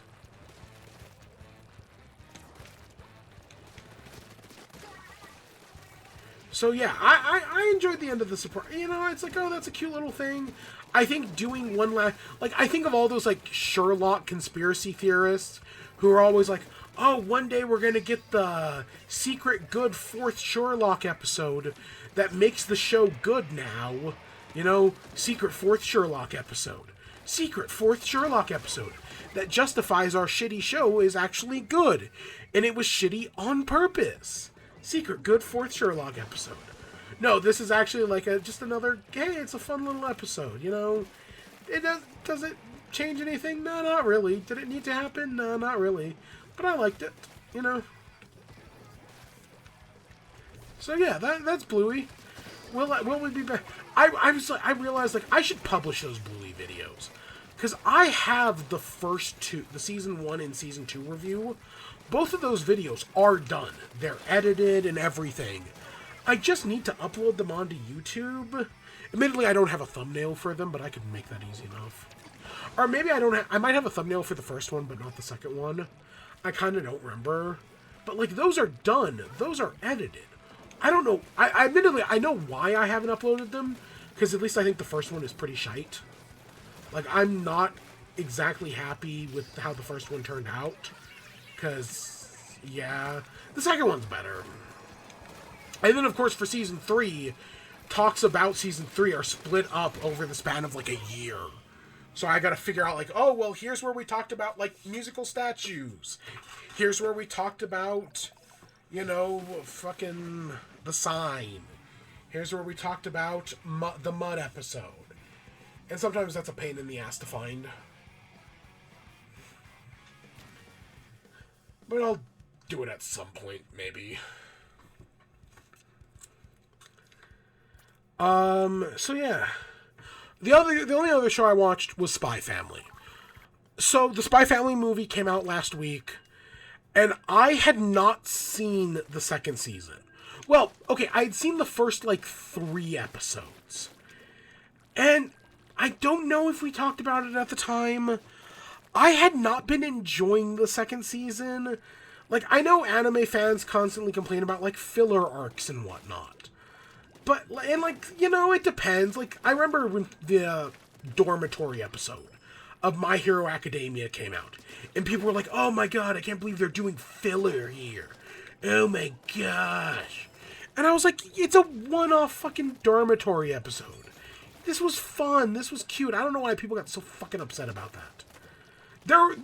So yeah, I enjoyed the end of the surprise. You know, it's like, oh, that's a cute little thing. I think doing one last... Like, I think of all those, like, Sherlock conspiracy theorists who are always like, oh, one day we're going to get the secret good fourth Sherlock episode that makes the show good now. You know, secret fourth Sherlock episode. Secret fourth Sherlock episode that justifies our shitty show is actually good. And it was shitty on purpose. Secret good fourth Sherlock episode. No, this is actually like just another, hey, it's a fun little episode, you know? Does it change anything? No, not really. Did it need to happen? No, not really. But I liked it, you know? So yeah, that's Bluey. Will we be back? I realized, like, I should publish those Bluey videos. Because I have the first two, the Season 1 and Season 2 review. Both of those videos are done. They're edited and everything. I just need to upload them onto YouTube. Admittedly, I don't have a thumbnail for them, but I could make that easy enough. Or maybe I might have a thumbnail for the first one, but not the second one. I kind of don't remember. But, like, those are done. Those are edited. I don't know. Admittedly, I know why I haven't uploaded them. Because at least I think the first one is pretty shite. Like, I'm not exactly happy with how the first one turned out. Because, yeah, the second one's better. And then, of course, for Season 3, talks about Season 3 are split up over the span of, like, a year. So I gotta figure out, like, oh, well, here's where we talked about, like, musical statues. Here's where we talked about, you know, fucking The Sign. Here's where we talked about the Mud episode. And sometimes that's a pain in the ass to find. But I'll do it at some point, maybe. So yeah. The only other show I watched was Spy Family. So the Spy Family movie came out last week, and I had not seen the second season. Well, okay, I'd seen the first, like, 3 episodes. And I don't know if we talked about it at the time. I had not been enjoying the second season. Like, I know anime fans constantly complain about, like, filler arcs and whatnot. But, and, like, you know, it depends. Like, I remember when the dormitory episode of My Hero Academia came out. And people were like, oh my god, I can't believe they're doing filler here. Oh my gosh. And I was like, it's a one-off fucking dormitory episode. This was fun. This was cute. I don't know why people got so fucking upset about that.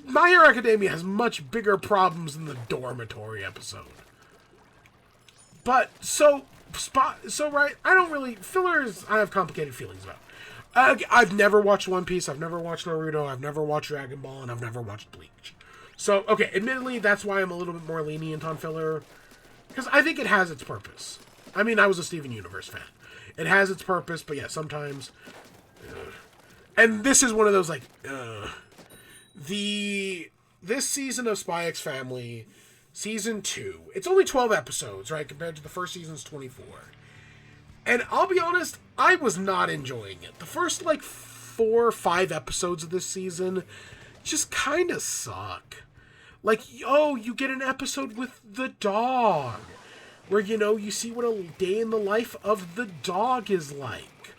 My Hero Academia has much bigger problems than the dormitory episode. But, right, I don't really... Fillers, I have complicated feelings about. I've never watched One Piece, I've never watched Naruto, I've never watched Dragon Ball, and I've never watched Bleach. So, okay, admittedly, that's why I'm a little bit more lenient on filler. Because I think it has its purpose. I mean, I was a Steven Universe fan. It has its purpose, but yeah, sometimes... And this is one of those, like... This season of Spy X Family, Season 2, it's only 12 episodes, right, compared to the first season's 24. And I'll be honest, I was not enjoying it. The first, like, 4 or 5 episodes of this season just kind of suck. Like, oh, you get an episode with the dog, where, you know, you see what a day in the life of the dog is like.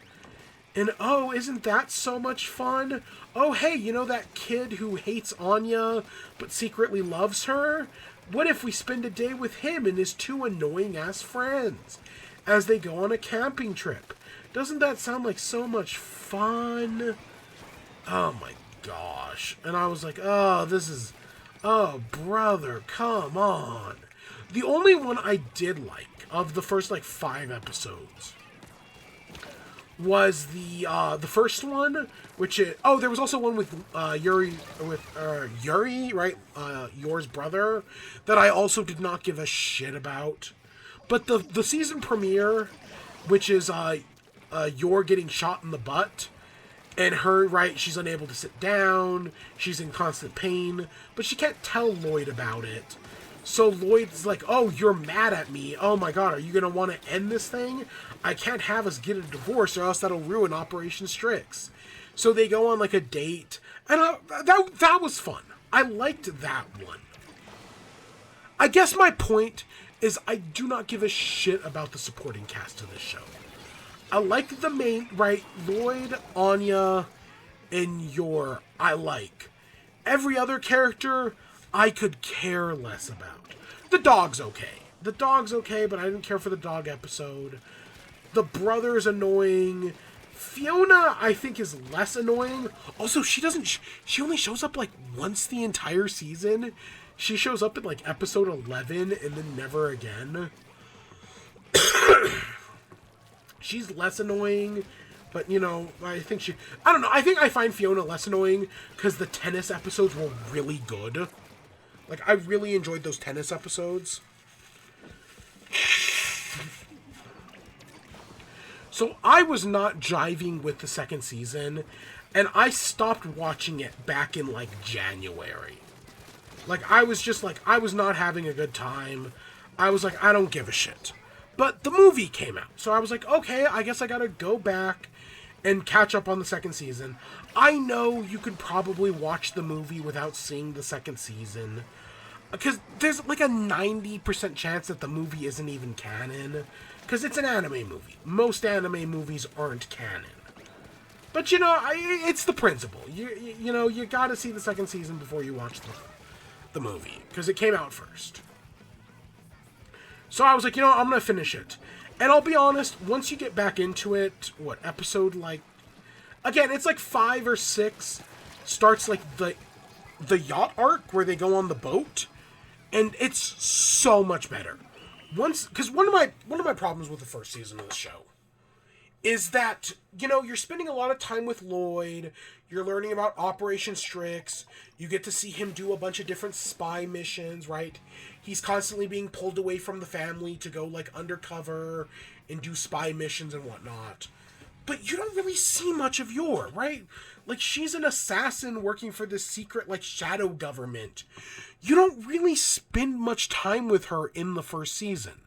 And, oh, isn't that so much fun? Oh, hey, you know that kid who hates Anya, but secretly loves her? What if we spend a day with him and his 2 annoying-ass friends as they go on a camping trip? Doesn't that sound like so much fun? Oh, my gosh. And I was like, oh, this is... Oh, brother, come on. The only one I did like, of the first, like, 5 episodes, was the first one, which is... Oh, there was also one with Yuri, right? Yor's brother, that I also did not give a shit about. But the season premiere, which is Yor getting shot in the butt, and her, right, she's unable to sit down, she's in constant pain, but she can't tell Lloyd about it. So Lloyd's like, oh, you're mad at me. Oh my god, are you going to want to end this thing? I can't have us get a divorce or else that'll ruin Operation Strix. So they go on like a date, and that was fun. I liked that one. I guess my point is I do not give a shit about the supporting cast of this show. I like the main, right, Lloyd, Anya, and Yor, I like. Every other character, I could care less about. The dog's okay. The dog's okay, but I didn't care for the dog episode. The brother's annoying. Fiona, I think, is less annoying. Also, she only shows up, like, once the entire season. She shows up in, like, episode 11 and then never again. She's less annoying, but, you know, I don't know, I think I find Fiona less annoying because the tennis episodes were really good. Like, I really enjoyed those tennis episodes. So I was not jiving with the second season, and I stopped watching it back in, like, January. Like, I was just, like, I was not having a good time. I was like, I don't give a shit. But the movie came out, so I was like, okay, I guess I gotta go back and catch up on the second season. I know you could probably watch the movie without seeing the second season, because there's like a 90% chance that the movie isn't even canon, because it's an anime movie. Most anime movies aren't canon. But, you know, it's the principle. You know, you gotta see the second season before you watch the movie, because it came out first. So I was like, you know, I'm going to finish it. And I'll be honest, once you get back into it, what, episode, like... Again, it's like 5 or 6, starts, like, the yacht arc, where they go on the boat. And it's so much better. Because one of my problems with the first season of the show is that, you know, you're spending a lot of time with Lloyd, you're learning about Operation Strix, you get to see him do a bunch of different spy missions, right? He's constantly being pulled away from the family to go, like, undercover and do spy missions and whatnot. But you don't really see much of Yor, right? Like, she's an assassin working for this secret, like, shadow government. You don't really spend much time with her in the first season,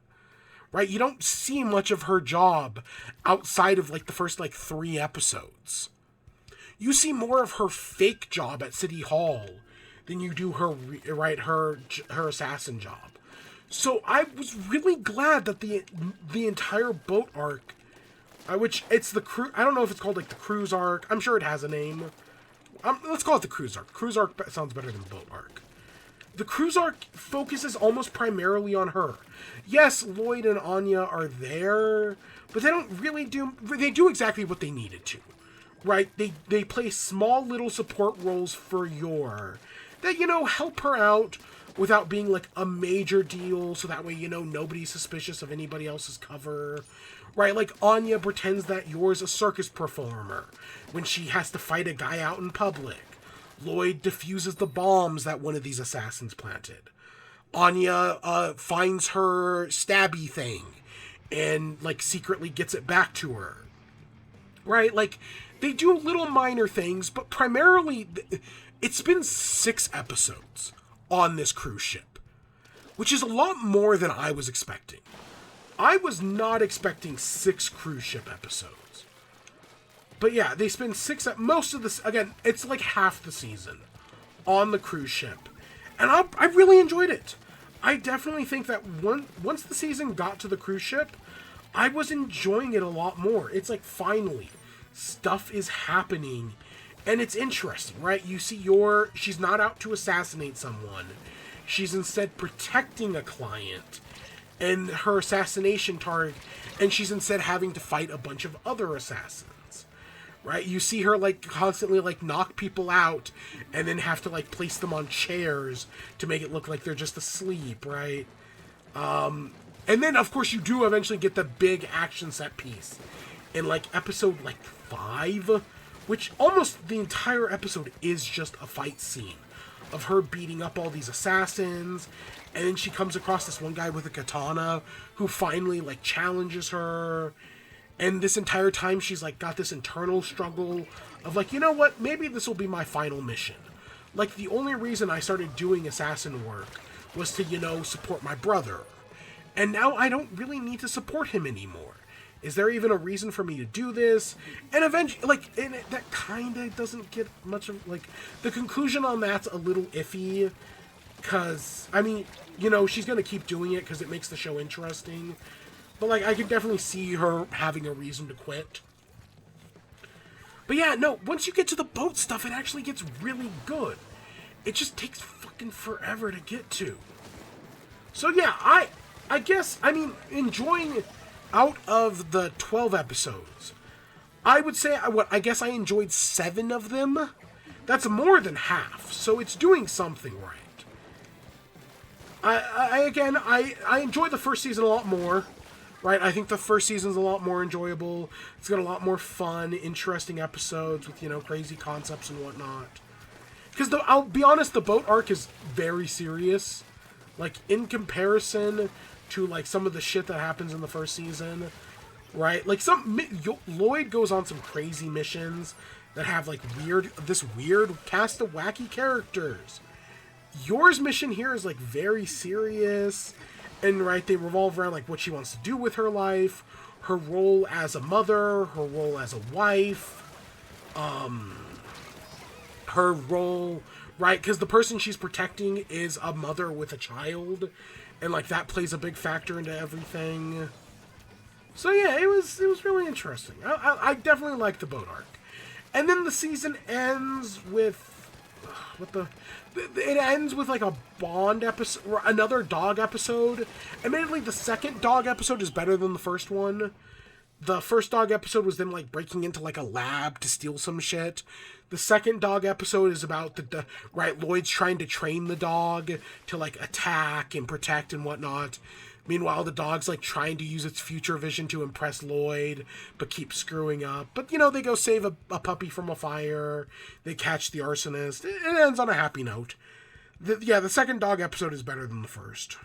right? You don't see much of her job outside of, like, the first, like, 3 episodes. You see more of her fake job at City Hall than you do her assassin job. So I was really glad that the entire boat arc, which it's the cruise, I don't know if it's called like the cruise arc. I'm sure it has a name. Let's call it the cruise arc. Cruise arc sounds better than boat arc. The cruise arc focuses almost primarily on her. Yes, Lloyd and Anya are there, but they don't really they do exactly what they needed to. Right? They play small little support roles for Yor that, you know, help her out without being like a major deal, so that way, you know, nobody's suspicious of anybody else's cover. Right? Like, Anya pretends that Yor's a circus performer when she has to fight a guy out in public. Lloyd defuses the bombs that one of these assassins planted. Anya finds her stabby thing and, like, secretly gets it back to her. Right? Like, they do little minor things, but primarily, it's been 6 episodes on this cruise ship, which is a lot more than I was expecting. I was not expecting 6 cruise ship episodes. But yeah, they spend 6, most of this, again, it's like half the season on the cruise ship. And I really enjoyed it. I definitely think that once the season got to the cruise ship, I was enjoying it a lot more. It's like, finally, stuff is happening, and it's interesting, right? You see she's not out to assassinate someone. She's instead protecting a client and her assassination target, and she's instead having to fight a bunch of other assassins, right? You see her, like, constantly, like, knock people out and then have to, like, place them on chairs to make it look like they're just asleep, right? And then, of course, you do eventually get the big action set piece in, like, episode, like, 5, which almost the entire episode is just a fight scene of her beating up all these assassins, and then she comes across this one guy with a katana who finally, like, challenges her, and this entire time she's, like, got this internal struggle of, like, you know what, maybe this will be my final mission. Like, the only reason I started doing assassin work was to, you know, support my brother. And now I don't really need to support him anymore. Is there even a reason for me to do this? And eventually, like, and that kind of doesn't get much of, like, the conclusion on that's a little iffy. Because, I mean, you know, she's going to keep doing it because it makes the show interesting. But, like, I could definitely see her having a reason to quit. But yeah, no, once you get to the boat stuff, it actually gets really good. It just takes fucking forever to get to. So yeah, I guess, I mean, enjoying out of the 12 episodes, I would say, I guess I enjoyed 7 of them. That's more than half, so it's doing something right. I enjoyed the first season a lot more, right? I think the first season's a lot more enjoyable. It's got a lot more fun, interesting episodes with, you know, crazy concepts and whatnot. Because, I'll be honest, the boat arc is very serious. Like, in comparison to, like, some of the shit that happens in the first season, right? Like, Lloyd goes on some crazy missions that have, like, this weird cast of wacky characters. Yours mission here is, like, very serious, and, right, they revolve around, like, what she wants to do with her life, her role as a mother, her role as a wife, her role, right, because the person she's protecting is a mother with a child, and, like, that plays a big factor into everything. So yeah, it was really interesting. I definitely liked the boat arc. And then the season ends with it ends with, like, a Bond episode, another dog episode. Admittedly, the second dog episode is better than the first one. The first dog episode was them, like, breaking into, like, a lab to steal some shit. The second dog episode is about right, Lloyd's trying to train the dog to, like, attack and protect and whatnot. Meanwhile, the dog's, like, trying to use its future vision to impress Lloyd, but keep screwing up. But, you know, they go save a puppy from a fire. They catch the arsonist. It ends on a happy note. The second dog episode is better than the first.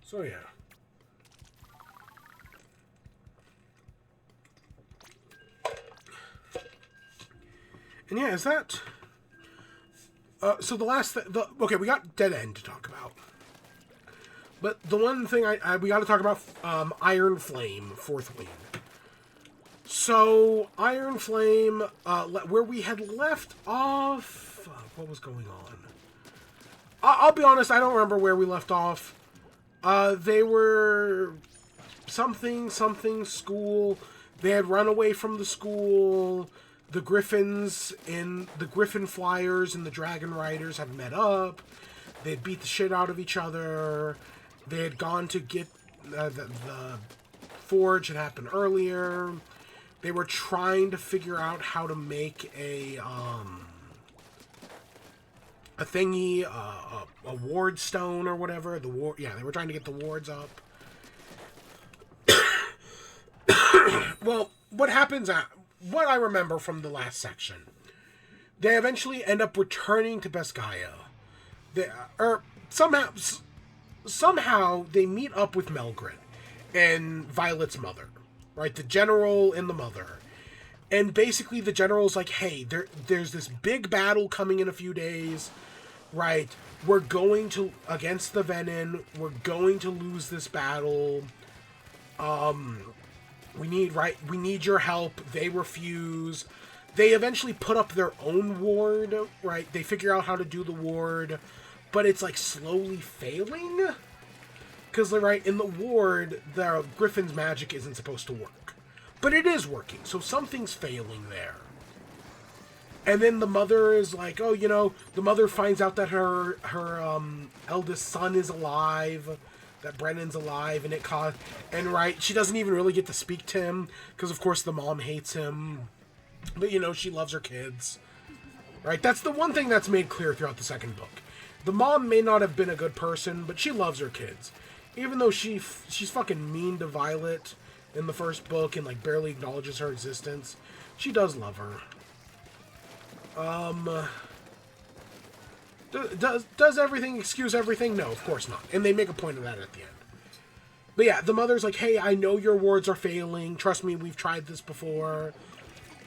So, yeah. And yeah, is that... so the last... okay, we got Dead End to talk about. But the one thing we got to talk about, Iron Flame, 4th Wing. So, Iron Flame, where we had left off... what was going on? I'll be honest, I don't remember where we left off. They were... something school. They had run away from the school... The Griffins and the Griffin Flyers and the Dragon Riders have met up. They had beat the shit out of each other. They had gone to get the forge that happened earlier. They were trying to figure out how to make a thingy, a ward stone or whatever. They were trying to get the wards up. Well, what happens what I remember from the last section, they eventually end up returning to Beskaya. Somehow they meet up with Melgren and Violet's mother, right? The general and the mother. And basically the general's like, hey, there's this big battle coming in a few days, right? We're going to, against the Venom, we're going to lose this battle. We need your help. They refuse. They eventually put up their own ward, right? They figure out how to do the ward, but it's like slowly failing. Because, right, in the ward, the Griffin's magic isn't supposed to work. But it is working, so something's failing there. And then the mother is like, oh, the mother finds out that her eldest son is alive, that Brennan's alive, and right, she doesn't even really get to speak to him, because of course the mom hates him. But, she loves her kids. Right, that's the one thing that's made clear throughout the second book. The mom may not have been a good person, but she loves her kids. Even though she's fucking mean to Violet in the first book and, like, barely acknowledges her existence, she does love her. Does everything excuse everything? No, of course not. And they make a point of that at the end. But yeah, the mother's like, hey, I know your wards are failing. Trust me, we've tried this before.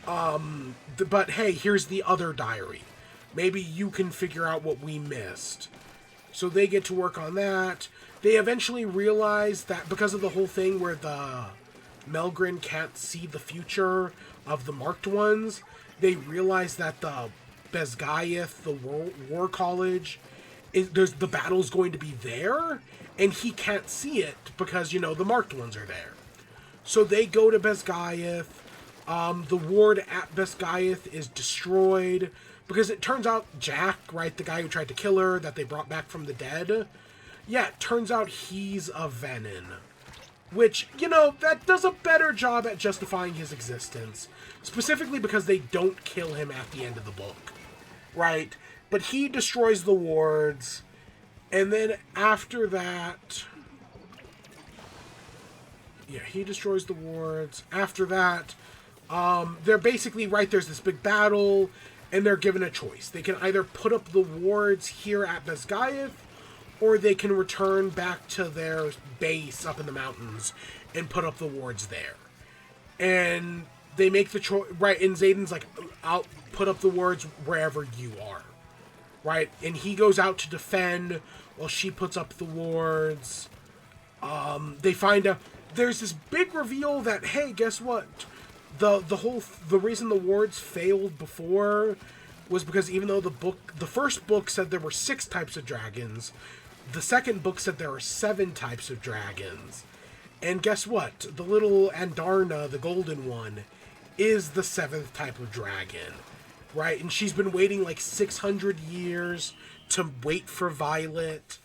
But hey, here's the other diary. Maybe you can figure out what we missed. So they get to work on that. They eventually realize that because of the whole thing where the Melgren can't see the future of the marked ones, they realize that the Besgaeth, the war college, the battle's going to be there, and he can't see it because, the marked ones are there. So they go to Besgaeth. The ward at Besgaeth is destroyed because it turns out Jack, right, the guy who tried to kill her, that they brought back from the dead, yeah, it turns out he's a Venom. Which, that does a better job at justifying his existence. Specifically because they don't kill him at the end of the book. Right? But he destroys the wards. And then after that... yeah, he destroys the wards. After that, they're basically, right, there's this big battle, and they're given a choice. They can either put up the wards here at Besgaeth, or they can return back to their base up in the mountains and put up the wards there. And they make the choice, right, and Zayden's like, I'll put up the wards wherever you are, right? And he goes out to defend while she puts up the wards. They find out, there's this big reveal that, hey, guess what? The reason the wards failed before was because even though the first book said there were 6 types of dragons, the second book said there are 7 types of dragons. And guess what? The little Andarna, the golden one, is the 7th type of dragon, right? And she's been waiting like 600 years to wait for Violet.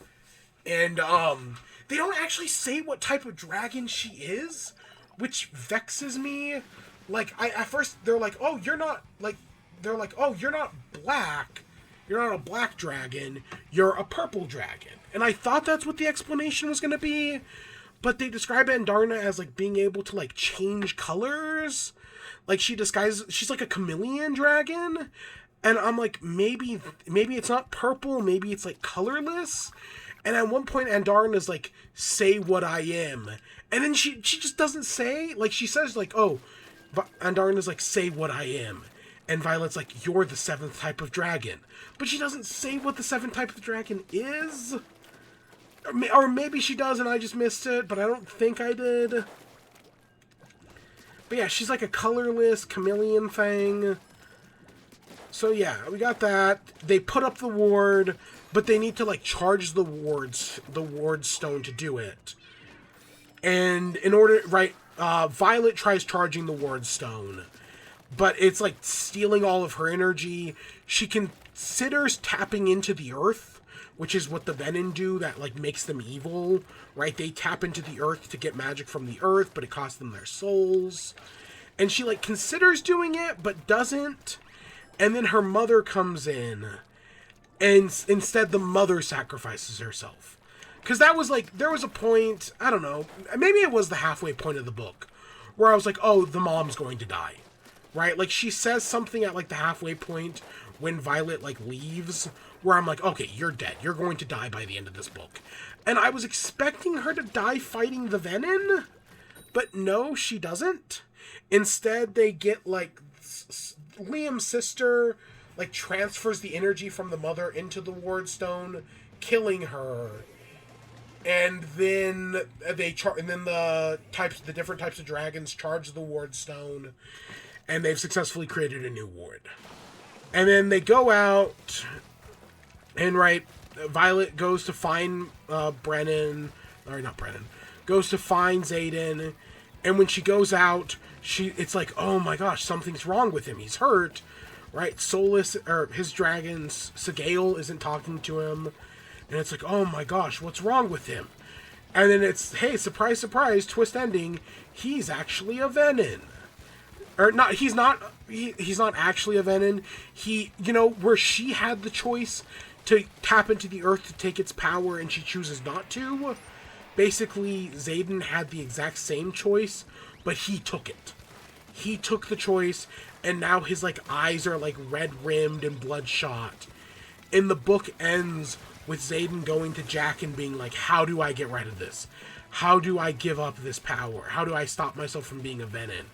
And they don't actually say what type of dragon she is, which vexes me. Like, at first they're like, oh, you're not black. You're not a black dragon. You're a purple dragon. And I thought that's what the explanation was going to be. But they describe Andarna as, like, being able to, like, change colors. Like, she's like a chameleon dragon. And I'm like, maybe it's not purple. Maybe it's, like, colorless. And at one point, Andarna's like, say what I am. And then she just doesn't say. Like, she says, like, oh, Andarna's like, say what I am. And Violet's like, you're the 7th type of dragon. But she doesn't say what the 7th type of dragon is. Or maybe she does and I just missed it, but I don't think I did. But yeah, she's like a colorless chameleon thing. So yeah, we got that. They put up the ward, but they need to, like, charge the ward stone to do it. And in order, right, Violet tries charging the ward stone, but it's, like, stealing all of her energy. She considers tapping into the earth, which is what the Venom do that, like, makes them evil, right? They tap into the earth to get magic from the earth, but it costs them their souls. And she, like, considers doing it, but doesn't. And then her mother comes in, and instead the mother sacrifices herself. Because that was, like, there was a point, I don't know, maybe it was the halfway point of the book, where I was like, oh, the mom's going to die. right? Like, she says something at, like, the halfway point when Violet, like, leaves, where I'm like, okay, you're dead. You're going to die by the end of this book. And I was expecting her to die fighting the Venom, but no, she doesn't. Instead, they get, like, Liam's sister, like, transfers the energy from the mother into the Ward Stone, killing her. And then the different types of dragons charge the Ward Stone, and they've successfully created a new ward. And then they go out, and Violet goes to find goes to find Xaden, and when she goes out, it's like, oh my gosh, something's wrong with him. He's hurt, right? Solus, or his dragon, Sigale, isn't talking to him. And it's like, oh my gosh, what's wrong with him? And then it's, hey, surprise, surprise, twist ending, he's actually a Venom. Or not, he's not actually a Venom. He, where she had the choice to tap into the earth to take its power and she chooses not to, basically, Xaden had the exact same choice, but he took it. He took the choice, and now his, like, eyes are, like, red-rimmed and bloodshot. And the book ends with Xaden going to Jack and being like, how do I get rid of this? How do I give up this power? How do I stop myself from being a Venom?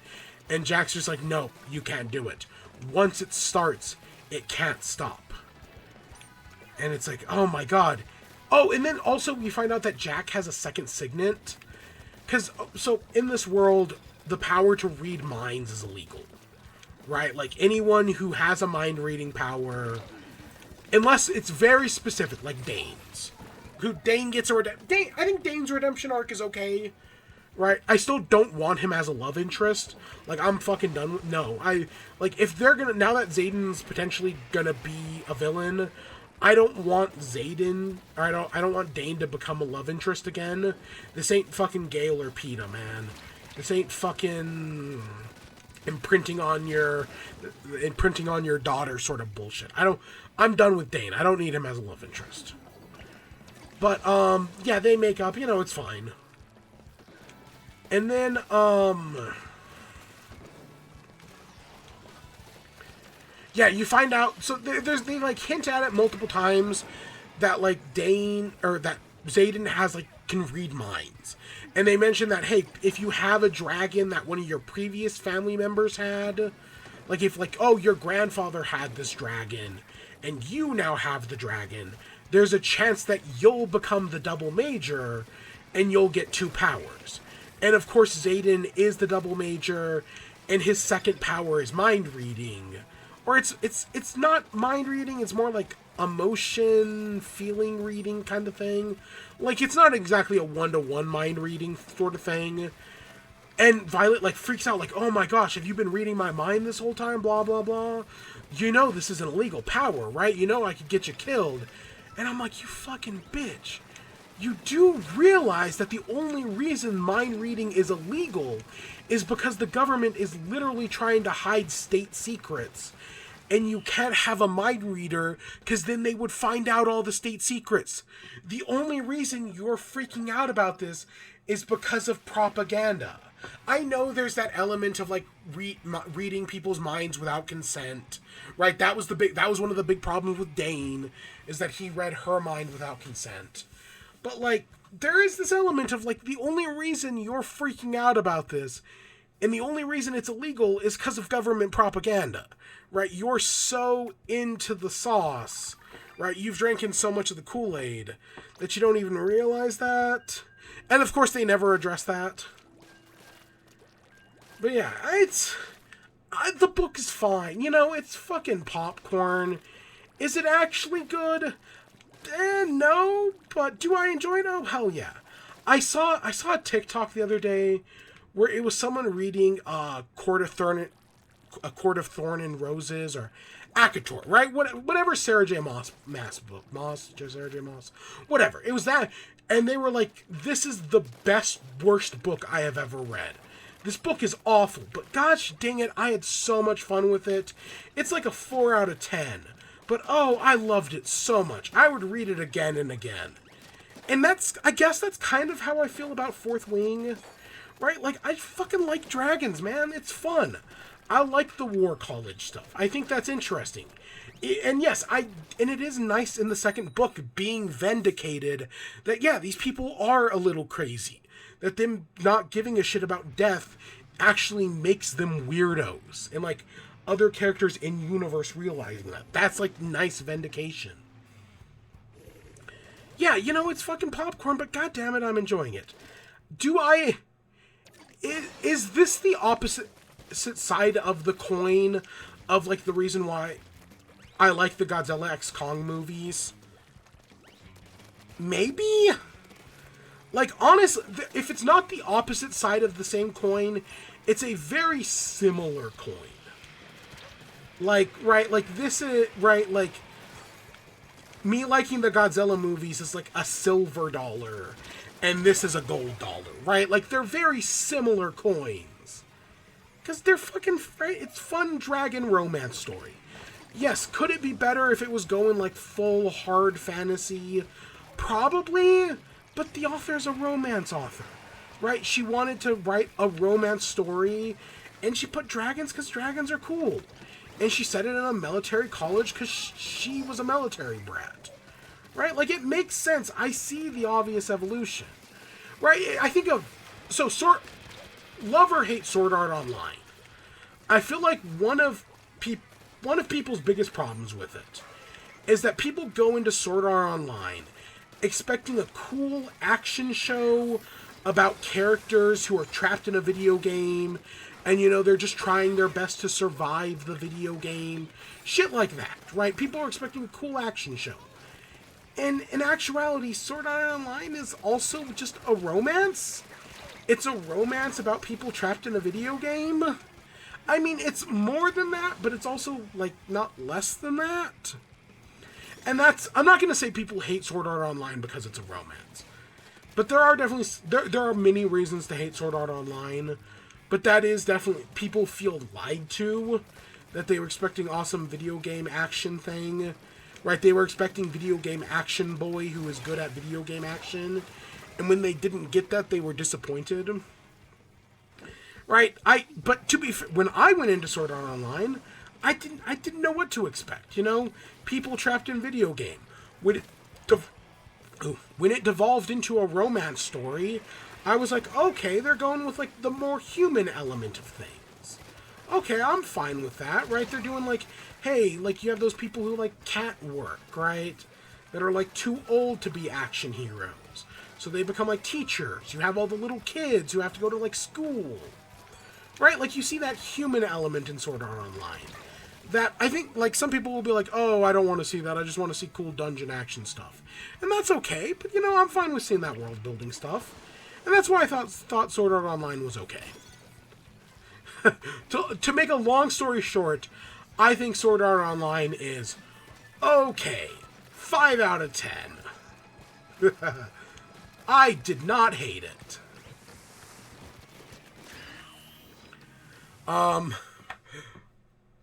And Jack's just like, no, you can't do it. Once it starts, it can't stop. And it's like, oh my god. Oh, and then also we find out that Jack has a second signet. Because, so in this world, the power to read minds is illegal. Right? Like, anyone who has a mind-reading power, unless it's very specific, like Dane's. Dane gets a redemption. I think Dane's redemption arc is okay. Right? I still don't want him as a love interest. Like, I'm fucking done with... No. If they're gonna... Now that Xaden's potentially gonna be a villain, I don't want Xaden... Or I don't want Dane to become a love interest again. This ain't fucking Gale or PETA, man. This ain't fucking... imprinting on your daughter sort of bullshit. I'm done with Dane. I don't need him as a love interest. But, yeah, they make up. It's fine. And then, yeah, you find out, so they, like, hint at it multiple times that, like, that Xaden has, like, can read minds. And they mention that, hey, if you have a dragon that one of your previous family members had, like, if, like, oh, your grandfather had this dragon, and you now have the dragon, there's a chance that you'll become the double major, and you'll get 2 powers. And of course, Xaden is the double major, and his second power is mind reading. Or it's not mind reading, it's more like emotion, feeling reading kind of thing. Like, it's not exactly a 1-to-1 mind reading sort of thing. And Violet, like, freaks out, like, oh my gosh, have you been reading my mind this whole time? Blah, blah, blah. This is an illegal power, right? I could get you killed. And I'm like, you fucking bitch. You do realize that the only reason mind reading is illegal is because the government is literally trying to hide state secrets. And you can't have a mind reader because then they would find out all the state secrets. The only reason you're freaking out about this is because of propaganda. I know there's that element of, like, reading people's minds without consent, right? That was one of the big problems with Dane, is that he read her mind without consent. But, like, there is this element of, like, the only reason you're freaking out about this, and the only reason it's illegal, is because of government propaganda, right? You're so into the sauce, right? You've drank in so much of the Kool-Aid that you don't even realize that. And, of course, they never address that. But, yeah, the book is fine. It's fucking popcorn. Is it actually good? No, but do I enjoy it? Oh, hell yeah. I saw a TikTok the other day where it was someone reading A Court of Thorn and Roses, or Akator, right? Whatever Sarah J. Maas book. Sarah J. Maas. Whatever. It was that. And they were like, this is the worst book I have ever read. This book is awful, but gosh dang it, I had so much fun with it. It's like a 4 out of 10. But, oh, I loved it so much. I would read it again and again. And I guess that's kind of how I feel about Fourth Wing. Right? Like, I fucking like dragons, man. It's fun. I like the war college stuff. I think that's interesting. And yes, and it is nice in the second book being vindicated that, yeah, these people are a little crazy. That them not giving a shit about death actually makes them weirdos. And, like, other characters in universe realizing that. That's, like, nice vindication. Yeah, you know, it's fucking popcorn, but goddammit, I'm enjoying it. Is this the opposite side of the coin of, like, the reason why I like the Godzilla x Kong movies? Maybe? Like, honestly, if it's not the opposite side of the same coin, it's a very similar coin. Like, right, like, this is, right, like, me liking the Godzilla movies is like a silver dollar, and this is a gold dollar, right? Like, they're very similar coins. Because they're fucking, it's fun dragon romance story. Yes, could it be better if it was going, like, full hard fantasy? Probably, but the author's a romance author, right? She wanted to write a romance story, and she put dragons because dragons are cool. And she set it in a military college because she was a military brat, right? Like, it makes sense. I see the obvious evolution, right? I think of, so, love or hate Sword Art Online. I feel like one of people's biggest problems with it is that people go into Sword Art Online expecting a cool action show about characters who are trapped in a video game, and, you know, they're just trying their best to survive the video game. Shit like that, right? People are expecting a cool action show. And in actuality, Sword Art Online is also just a romance. It's a romance about people trapped in a video game. I mean, it's more than that, but it's also, like, not less than that. And that's, I'm not going to say people hate Sword Art Online because it's a romance. But there are definitely, there are many reasons to hate Sword Art Online. But that is definitely, people feel lied to. That they were expecting awesome video game action thing. Right, they were expecting video game action boy who is good at video game action. And when they didn't get that, they were disappointed. Right, but to be fair, when I went into Sword Art Online, I didn't know what to expect, you know? People trapped in video game. When it devolved into a romance story, I was like, okay, they're going with, like, the more human element of things. Okay, I'm fine with that, right? They're doing, like, hey, like, you have those people who like cat work, right? That are, like, too old to be action heroes. So they become, like, teachers. You have all the little kids who have to go to, like, school. Right? Like, you see that human element in Sword Art Online. That, I think, like, some people will be like, oh, I don't want to see that. I just want to see cool dungeon action stuff. And that's okay, but, you know, I'm fine with seeing that world-building stuff. And that's why I thought Sword Art Online was okay. To make a long story short, I think Sword Art Online is okay. 5 out of 10. I did not hate it. But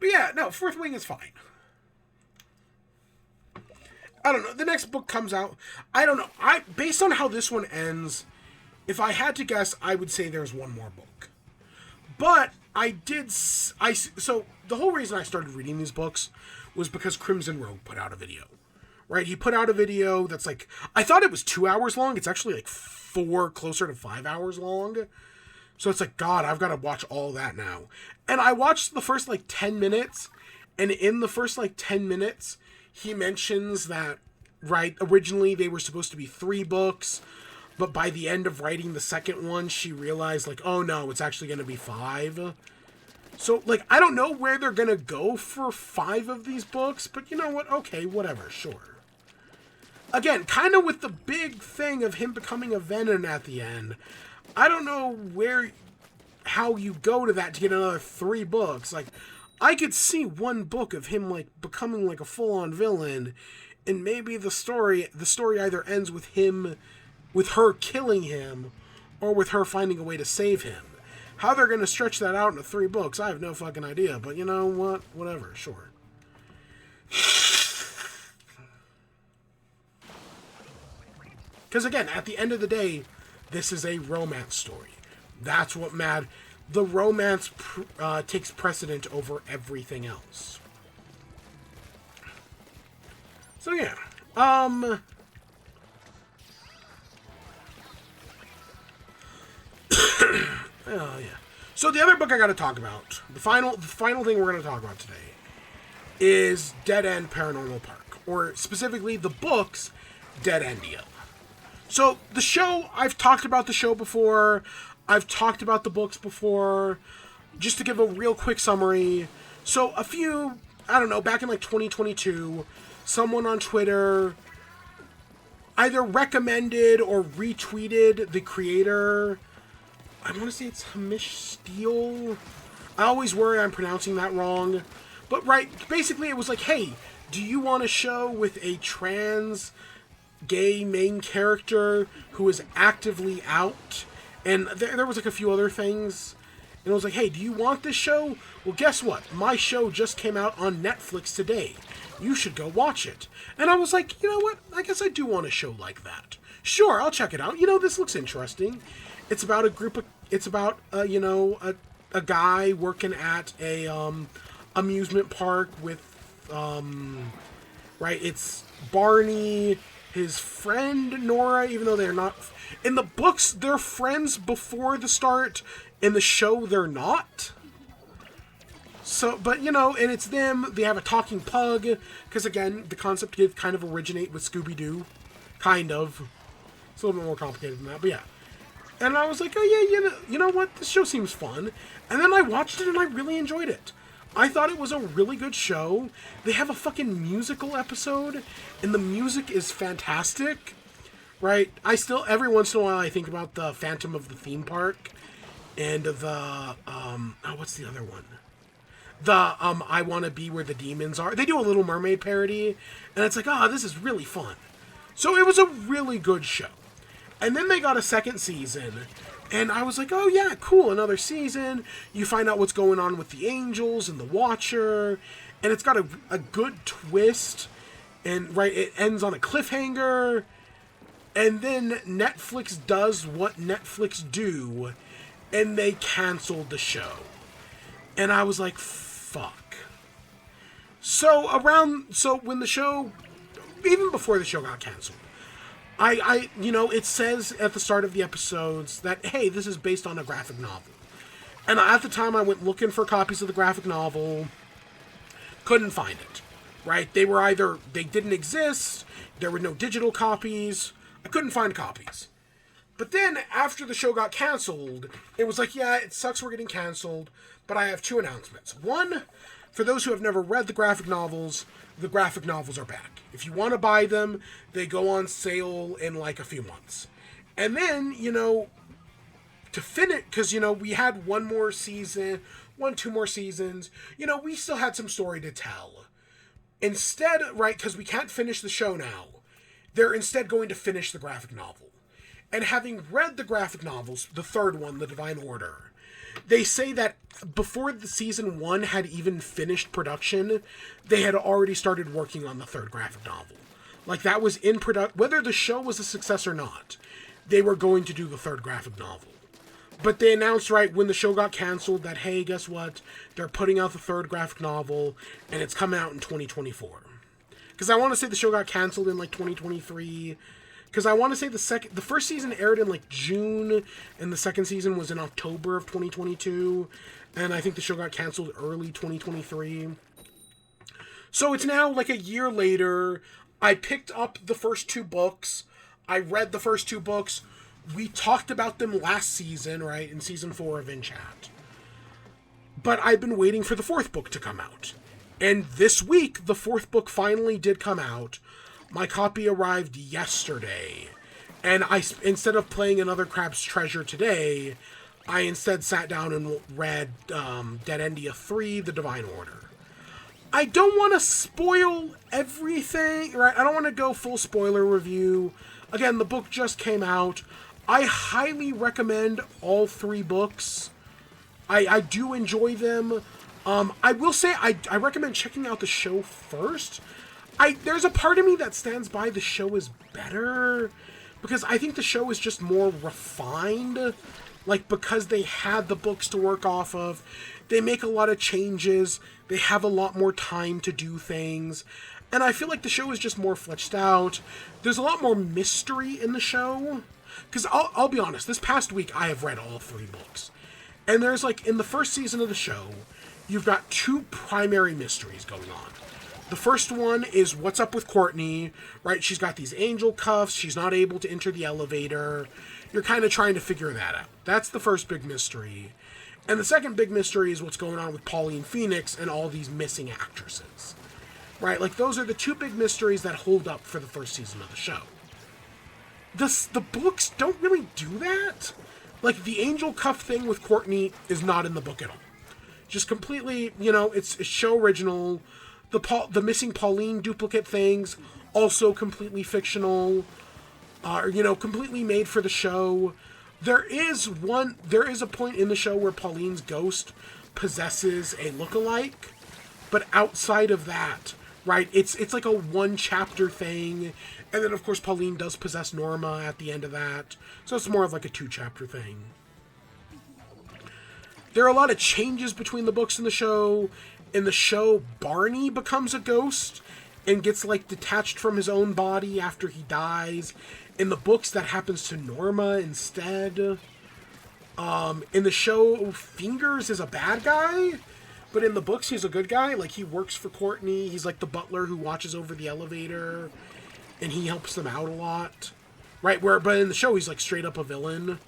yeah, no, Fourth Wing is fine. I don't know. The next book comes out. I don't know. Based on how this one ends, if I had to guess, I would say there's one more book. But so the whole reason I started reading these books was because Crimson Rogue put out a video. Right? He put out a video that's like, I thought it was 2 hours long. It's actually like 4, closer to 5 hours long. So it's like, God, I've got to watch all that now. And I watched the first, like, 10 minutes. And in the first, like, 10 minutes, he mentions that, right, originally they were supposed to be 3 books. But by the end of writing the second one, she realized, like, oh, no, it's actually going to be 5. So, like, I don't know where they're going to go for 5 of these books. But you know what? Okay, whatever, sure. Again, kind of with the big thing of him becoming a Venom at the end, I don't know how you go to that to get another 3 books. Like, I could see 1 book of him, like, becoming, like, a full-on villain, and maybe the story either ends with her killing him, or with her finding a way to save him. How they're going to stretch that out into 3 books, I have no fucking idea, but you know what? Whatever, sure. Because again, at the end of the day, this is a romance story. That's what the romance takes precedent over everything else. So yeah, oh yeah. So the other book I got to talk about, the final thing we're going to talk about today, is Dead End Paranormal Park, or specifically the book's Deadendia. So the show, I've talked about the show before. I've talked about the books before. Just to give a real quick summary. So back in like 2022, someone on Twitter either recommended or retweeted the creator. I want to say it's Hamish Steele. I always worry I'm pronouncing that wrong. But basically it was like, hey, do you want a show with a trans gay main character who is actively out? And there was like a few other things. And it was like, hey, do you want this show? Well, guess what? My show just came out on Netflix today. You should go watch it. And I was like, you know what? I guess I do want a show like that. Sure, I'll check it out. This looks interesting. It's about a guy working at a amusement park with it's Barney, his friend Nora, even though they're not in the books, they're friends before the start. In the show, they're not. So, but and it's them. They have a talking pug, because again, the concept did kind of originate with Scooby-Doo, kind of. It's a little bit more complicated than that, but yeah. And I was like, oh yeah, you know what? This show seems fun. And then I watched it and I really enjoyed it. I thought it was a really good show. They have a fucking musical episode, and the music is fantastic. Right? Every once in a while, I think about the Phantom of the Theme Park, and the what's the other one? The I Want to Be Where the Demons Are. They do a Little Mermaid parody, and it's like, this is really fun. So it was a really good show. And then they got a second season, and I was like, oh yeah, cool, another season. You find out what's going on with the Angels and the Watcher, and it's got a good twist, and it ends on a cliffhanger. And then Netflix does what Netflix do, and they canceled the show. And I was like, fuck. So when the show, even before the show got canceled, it says at the start of the episodes that, hey, this is based on a graphic novel. And at the time I went looking for copies of the graphic novel, couldn't find it, right? They didn't exist, there were no digital copies, I couldn't find copies. But then, after the show got canceled, it was like, yeah, it sucks we're getting canceled, but I have two announcements. One, for those who have never read the graphic novels are back. If you want to buy them, they go on sale in like a few months. And then, to finish, because, we had two more seasons, we still had some story to tell. Instead, because we can't finish the show now, they're instead going to finish the graphic novel. And having read the graphic novels, the third one, The Divine Order, they say that before the season 1 had even finished production, they had already started working on the third graphic novel. Like, that was in production. Whether the show was a success or not, they were going to do the third graphic novel. But they announced, when the show got canceled, that, hey, guess what? They're putting out the third graphic novel, and it's coming out in 2024. Because I want to say the show got canceled in, 2023. Because I want to say the first season aired in, June, and the second season was in October of 2022. And I think the show got canceled early 2023. So it's now, a year later. I picked up the first two books. I read the first two books. We talked about them last season, in season 4 of In Chat. But I've been waiting for the fourth book to come out. And this week, the fourth book finally did come out. My copy arrived yesterday. And instead of playing another Crab's Treasure today, I instead sat down and read Deadendia 3, The Divine Order. I don't want to spoil everything, I don't want to go full spoiler review. Again, the book just came out. I highly recommend all three books. I do enjoy them. I will say I recommend checking out the show first. There's a part of me that stands by the show is better, because I think the show is just more refined like, because they had the books to work off of, they make a lot of changes, they have a lot more time to do things, and I feel like the show is just more fleshed out. There's a lot more mystery in the show, because I'll be honest, this past week I have read all 3 books, and there's, like, in the first season of the show, you've got 2 primary mysteries going on. The first one is what's up with Courtney, right? She's got these angel cuffs, she's not able to enter the elevator. You're kind of trying to figure that out. That's the first big mystery. And the second big mystery is what's going on with Pauline Phoenix and all these missing actresses. Right? Like, those are the 2 big mysteries that hold up for the first season of the show. The books don't really do that. Like, the angel cuff thing with Courtney is not in the book at all. Just completely, it's show original. The missing Pauline duplicate things, also completely fictional, completely made for the show. There is a point in the show where Pauline's ghost possesses a lookalike, but outside of that, right, it's like a 1-chapter thing, and then of course Pauline does possess Norma at the end of that, so it's more of like a 2-chapter thing. There are a lot of changes between the books and the show. In the show, Barney becomes a ghost and gets, like, detached from his own body after he dies. In the books, that happens to Norma instead. In the show, Fingers is a bad guy, but in the books, he's a good guy. Like, he works for Courtney. He's, like, the butler who watches over the elevator, and he helps them out a lot. Right? But in the show, he's, like, straight up a villain.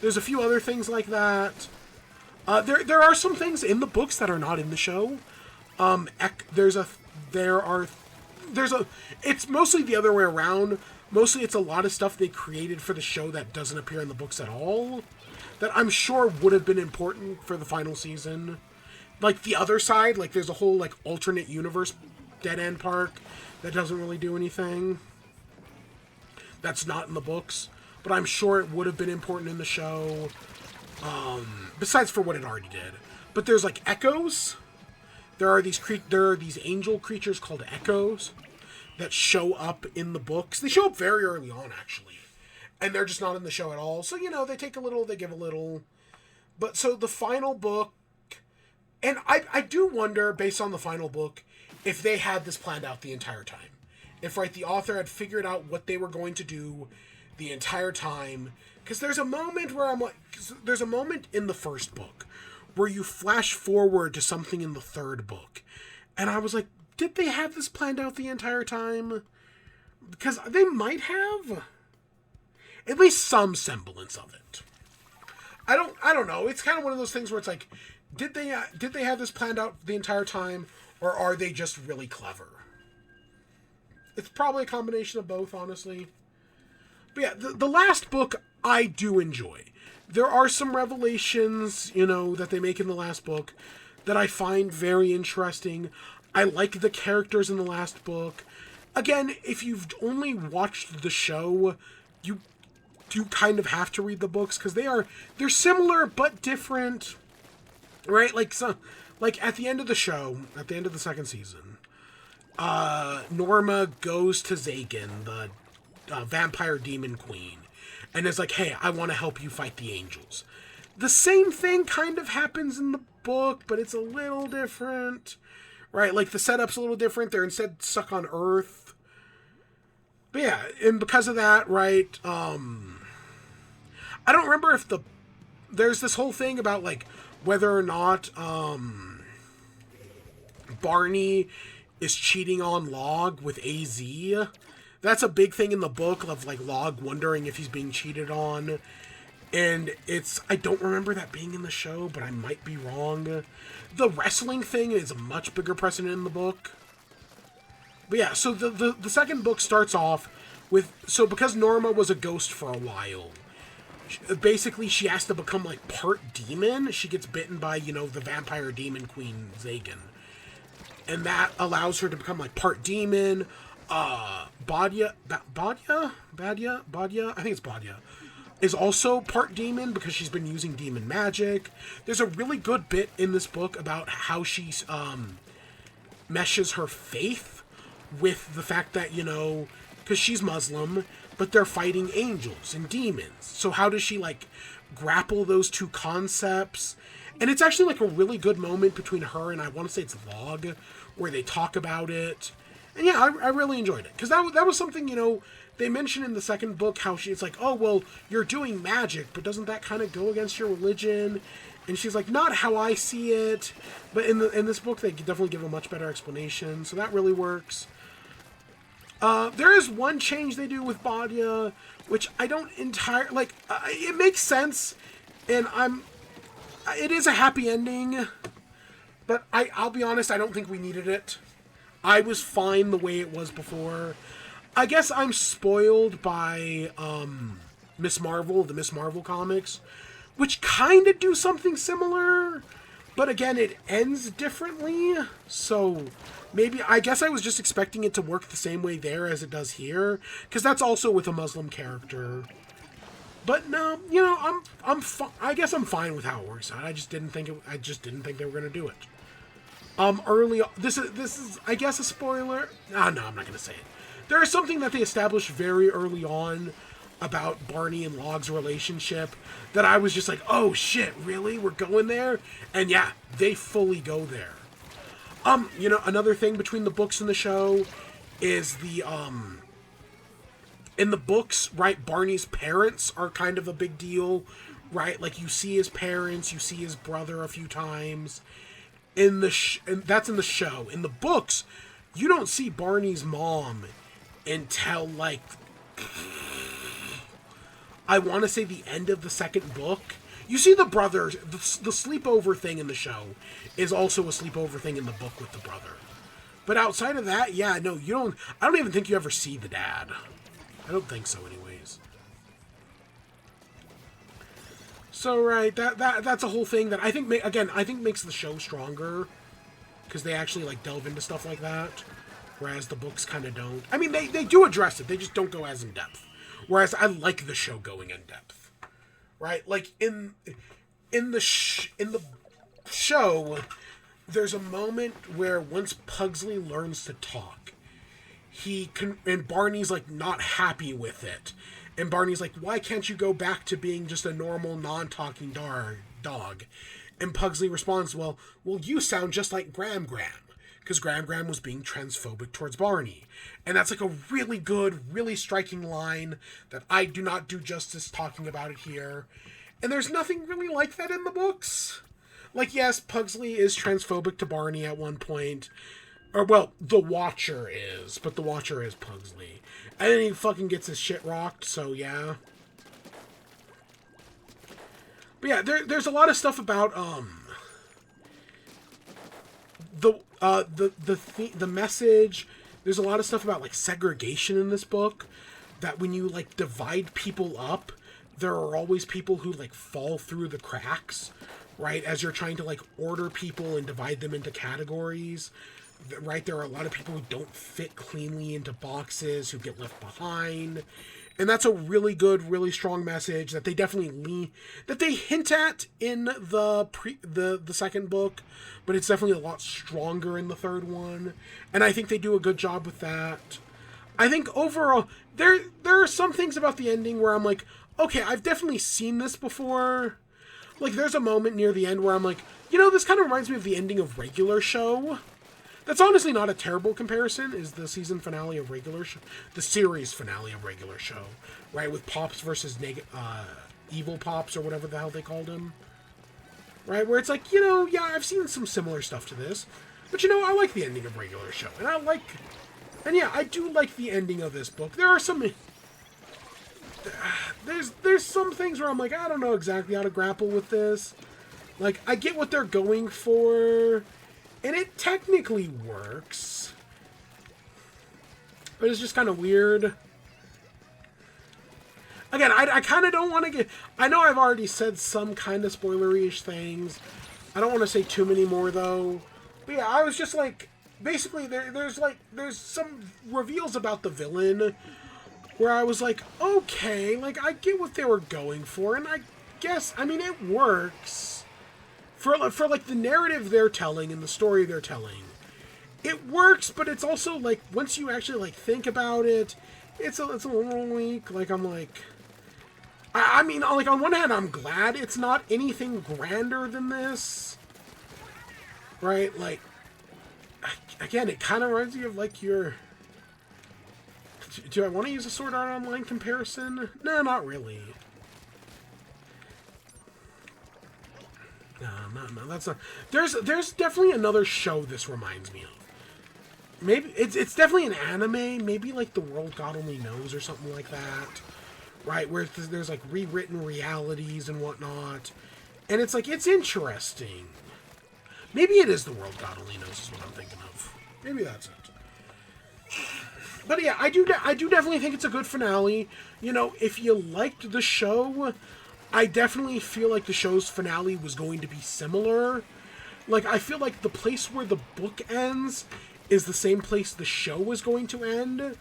There's a few other things like that. There are some things in the books that are not in the show. It's mostly the other way around. Mostly it's a lot of stuff they created for the show that doesn't appear in the books at all, that I'm sure would have been important for the final season. Like, the other side, like, there's a whole, like, alternate universe dead end park that doesn't really do anything. That's not in the books, but I'm sure it would have been important in the show. Besides for what it already did. But there's, like, echoes. There are these angel creatures called echoes that show up in the books. They show up very early on, actually. And they're just not in the show at all. So, they take a little, they give a little. But, so the final book... And I do wonder, based on the final book, if they had this planned out the entire time. If, right, the author had figured out what they were going to do the entire time... Because there's a moment where there's a moment in the first book where you flash forward to something in the third book. And I was like, did they have this planned out the entire time? Because they might have. At least some semblance of it. I don't know. It's kind of one of those things where it's like, did they have this planned out the entire time? Or are they just really clever? It's probably a combination of both, honestly. But yeah, the last book I do enjoy. There are some revelations, that they make in the last book that I find very interesting. I like the characters in the last book. Again, if you've only watched the show, you do kind of have to read the books because they're similar but different. Right? Like at the end of the show, at the end of the second season, Norma goes to Zagan, the vampire demon queen, and is like, hey, I want to help you fight the angels. The same thing kind of happens in the book, but it's a little different, right? Like, the setup's a little different. They're instead stuck on Earth. But yeah, and because of that, right, I don't remember if there's this whole thing about, like, whether or not, Barney is cheating on Log with AZ. That's a big thing in the book of, like, Log wondering if he's being cheated on. And I don't remember that being in the show, but I might be wrong. The wrestling thing is a much bigger precedent in the book. But yeah, so the second book starts off with, so because Norma was a ghost for a while, basically she has to become, like, part demon. She gets bitten by, the vampire demon queen, Zagan. And that allows her to become, like, part demon. Badia, I think it's Badia, is also part demon because she's been using demon magic. There's a really good bit in this book about how she meshes her faith with the fact that, because she's Muslim, but they're fighting angels and demons. So how does she, like, grapple those two concepts? And it's actually, like, a really good moment between her and, I want to say it's Log, where they talk about it. And yeah, I really enjoyed it. Because that was something, you know, they mention in the second book how it's like, oh, well, you're doing magic, but doesn't that kind of go against your religion? And she's like, not how I see it. But in this book, they definitely give a much better explanation. So that really works. There is one change they do with Badia, which I don't entirely... Like, it makes sense, and it is a happy ending, but I'll be honest, I don't think we needed it. I was fine the way it was before. I guess I'm spoiled by Miss Marvel, the Miss Marvel comics, which kind of do something similar, but again, it ends differently, so maybe, I guess I was just expecting it to work the same way there as it does here, because that's also with a Muslim character. But no, you know, I guess I'm fine with how it works out. I just didn't think they were gonna do it. This is I guess a spoiler. No, I'm not gonna say it. There is something that they established very early on about Barney and Log's relationship that I was just like, oh shit, really? We're going there? And yeah, they fully go there. You know, another thing between the books and the show is in the books, right, Barney's parents are kind of a big deal, right? Like, you see his parents, you see his brother a few times. And that's in the show. In the books, you don't see Barney's mom until, like, I want to say the end of the second book. You see the brothers, the sleepover thing in the show is also a sleepover thing in the book with the brother. But outside of that, yeah, no, I don't even think you ever see the dad. I don't think so, anyways. So, right, that's a whole thing that I think, makes the show stronger. Because they actually, like, delve into stuff like that. Whereas the books kind of don't. I mean, they do address it. They just don't go as in-depth. Whereas I like the show going in-depth. Right? Like, in the show, there's a moment where once Pugsley learns to talk, and Barney's, like, not happy with it. And Barney's like, why can't you go back to being just a normal, non-talking dog? And Pugsley responds, well, you sound just like Gram. Because Gram was being transphobic towards Barney. And that's, like, a really good, really striking line that I do not do justice talking about it here. And there's nothing really like that in the books. Like, yes, Pugsley is transphobic to Barney at one point. Or, well, the Watcher is, but the Watcher is Pugsley. And then he fucking gets his shit rocked, so yeah. But yeah, there's a lot of stuff about, the message. There's a lot of stuff about, like, segregation in this book. That when you, like, divide people up, there are always people who, like, fall through the cracks, right? As you're trying to, like, order people and divide them into categories. Right, there are a lot of people who don't fit cleanly into boxes, who get left behind, and that's a really good, really strong message that they definitely hint at in the second book, but it's definitely a lot stronger in the third one, and I think they do a good job with that. I think overall, there are some things about the ending where I'm like, okay, I've definitely seen this before. Like, there's a moment near the end where I'm like, you know, this kind of reminds me of the ending of Regular Show. That's honestly not a terrible comparison, is the season finale of Regular Show. The series finale of Regular Show. Right, with Pops versus Evil Pops, or whatever the hell they called him. Right, where it's like, you know, yeah, I've seen some similar stuff to this. But, you know, I like the ending of Regular Show. And yeah, I do like the ending of this book. There are some... There's some things where I'm like, I don't know exactly how to grapple with this. Like, I get what they're going for... And it technically works. But it's just kind of weird. Again, I kind of don't want to get... I know I've already said some kind of spoilery-ish things. I don't want to say too many more, though. But yeah, I was just like... Basically, there's some reveals about the villain where I was like, okay, like, I get what they were going for, and I guess, I mean, it works. For like, the narrative they're telling and the story they're telling. It works, but it's also, like, once you actually, like, think about it, it's a little weak. Like, I'm like... I mean, like, on one hand, I'm glad it's not anything grander than this. Right? Like, again, it kind of reminds you of, like, your... Do I want to use a Sword Art Online comparison? No, not really. No, that's not... There's definitely another show this reminds me of. Maybe it's definitely an anime, maybe like The World God Only Knows or something like that, right? Where there's like rewritten realities and whatnot, and it's like it's interesting. Maybe it is The World God Only Knows is what I'm thinking of. Maybe that's it. But yeah, I do definitely think it's a good finale. You know, if you liked the show, I definitely feel like the show's finale was going to be similar. Like, I feel like the place where the book ends is the same place the show was going to end.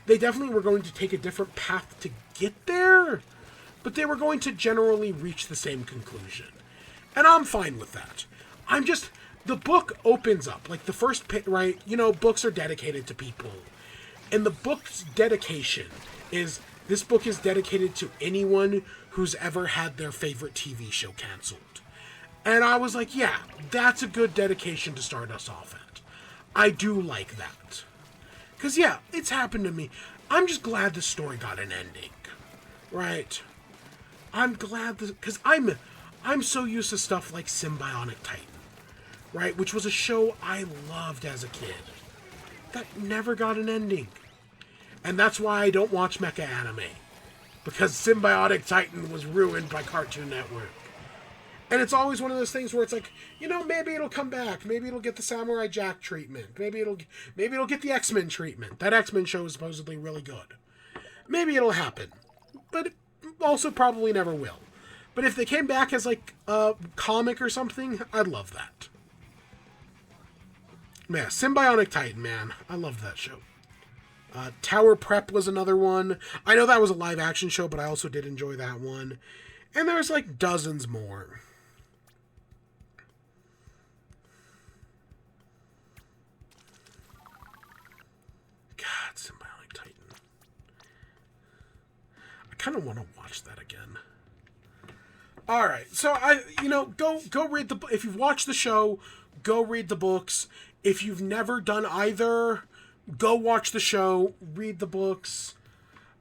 They definitely were going to take a different path to get there, but they were going to generally reach the same conclusion. And I'm fine with that. The book opens up. Like, the first pit, right? You know, books are dedicated to people. And the book's dedication is, this book is dedicated to anyone who's ever had their favorite TV show canceled. And I was like, yeah, that's a good dedication to start us off at. I do like that. Because, yeah, it's happened to me. I'm just glad the story got an ending. Right? I'm glad because I'm so used to stuff like Symbiotic Titan. Right? Which was a show I loved as a kid. That never got an ending. And that's why I don't watch mecha anime. Because Symbiotic Titan was ruined by Cartoon Network. And it's always one of those things where it's like, you know, maybe it'll come back. Maybe it'll get the Samurai Jack treatment. Maybe it'll get the X-Men treatment. That X-Men show is supposedly really good. Maybe it'll happen. But it also probably never will. But if they came back as like a comic or something, I'd love that. Man, Symbiotic Titan, man. I loved that show. Tower Prep was another one. I know that was a live action show, but I also did enjoy that one. And there's like dozens more. God, Symbiotic Titan. I kind of want to watch that again. All right, so go read the book. If you've watched the show, go read the books. If you've never done either, go watch the show, read the books.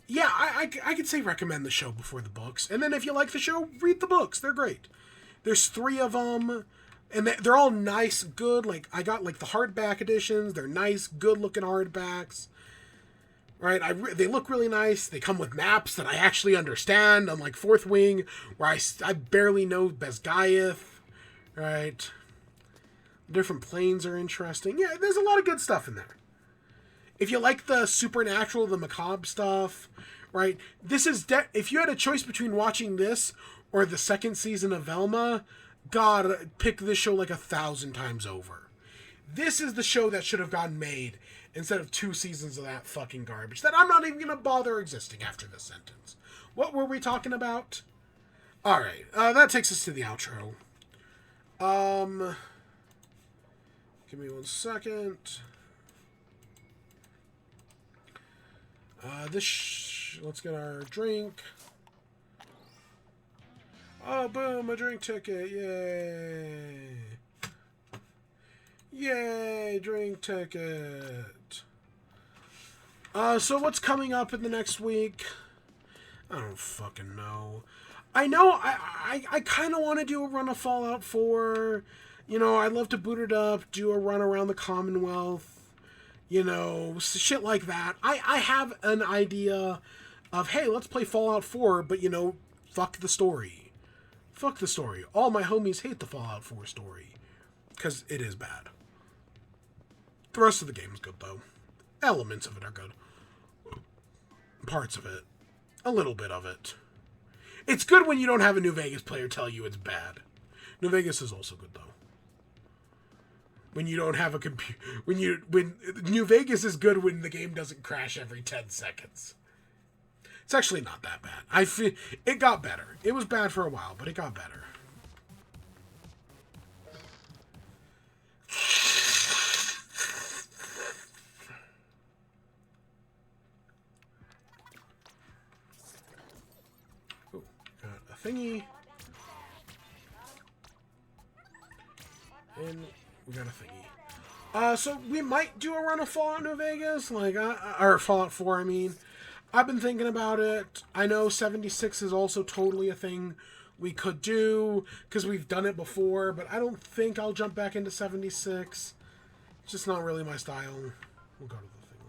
Yeah, I could say recommend the show before the books. And then if you like the show, read the books. They're great. There's 3 of them, and they're all nice, good. Like, I got, like, the hardback editions. They're nice, good-looking hardbacks. Right? They look really nice. They come with maps that I actually understand, unlike Fourth Wing, where I barely know Besgaeth. Right? Different planes are interesting. Yeah, there's a lot of good stuff in there. If you like the supernatural, the macabre stuff, right? This is if you had a choice between watching this or the second season of Velma, God, pick this show like 1,000 times over. This is the show that should have gotten made instead of 2 seasons of that fucking garbage that I'm not even going to bother existing after this sentence. What were we talking about? All right, that takes us to the outro. Give me 1 second. Let's get our drink. Oh, boom, a drink ticket. Yay. Yay, drink ticket. So what's coming up in the next week? I don't fucking know. I know I kind of want to do a run of Fallout 4. You know, I'd love to boot it up, do a run around the Commonwealth. You know, shit like that. I have an idea of, hey, let's play Fallout 4, but, you know, fuck the story. Fuck the story. All my homies hate the Fallout 4 story. Because it is bad. The rest of the game is good, though. Elements of it are good. Parts of it. A little bit of it. It's good when you don't have a New Vegas player tell you it's bad. New Vegas is also good, though. When you don't have a computer, when New Vegas is good when the game doesn't crash every 10 seconds. It's actually not that bad. I feel it got better. It was bad for a while, but it got better. thingy. And we got a thingy. So we might do a run of Fallout New Vegas, like, or Fallout 4, I mean. I've been thinking about it. I know 76 is also totally a thing we could do, because we've done it before, but I don't think I'll jump back into 76. It's just not really my style. We'll go to the thing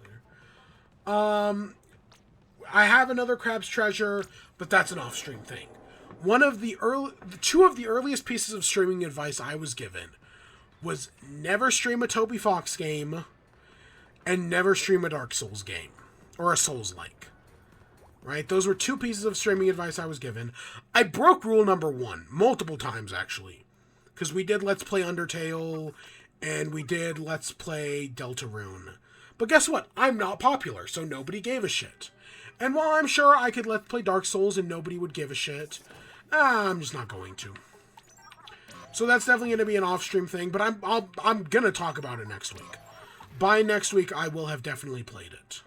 later. I have another Crab's Treasure, but that's an off-stream thing. Two of the earliest pieces of streaming advice I was given was never stream a Toby Fox game and never stream a Dark Souls game, or a Souls-like. Right? Those were two pieces of streaming advice I was given. I broke rule number 1 multiple times, actually. Because we did Let's Play Undertale, and we did Let's Play Deltarune. But guess what? I'm not popular, so nobody gave a shit. And while I'm sure I could Let's Play Dark Souls and nobody would give a shit, I'm just not going to. So that's definitely going to be an off-stream thing, but I'm going to talk about it next week. By next week, I will have definitely played it.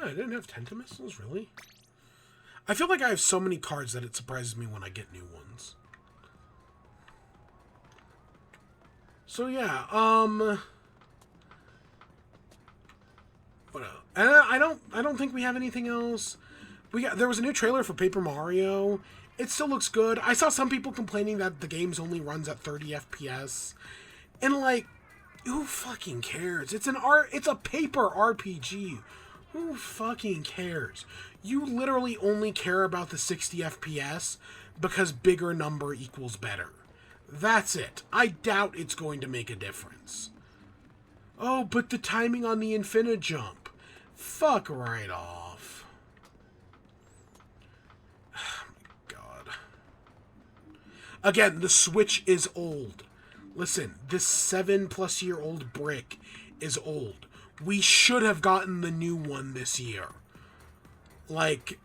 I didn't have Tentamissiles, really? I feel like I have so many cards that it surprises me when I get new ones. So yeah, what else? And I don't think we have anything else. There was a new trailer for Paper Mario. It still looks good. I saw some people complaining that the game's only runs at 30 FPS. And like, who fucking cares? It's a paper RPG. Who fucking cares? You literally only care about the 60 FPS because bigger number equals better. That's it. I doubt it's going to make a difference. Oh, but the timing on the infinite jump. Fuck right off. Oh my God. Again, the Switch is old. Listen, this 7+ year old brick is old. We should have gotten the new one this year. Like,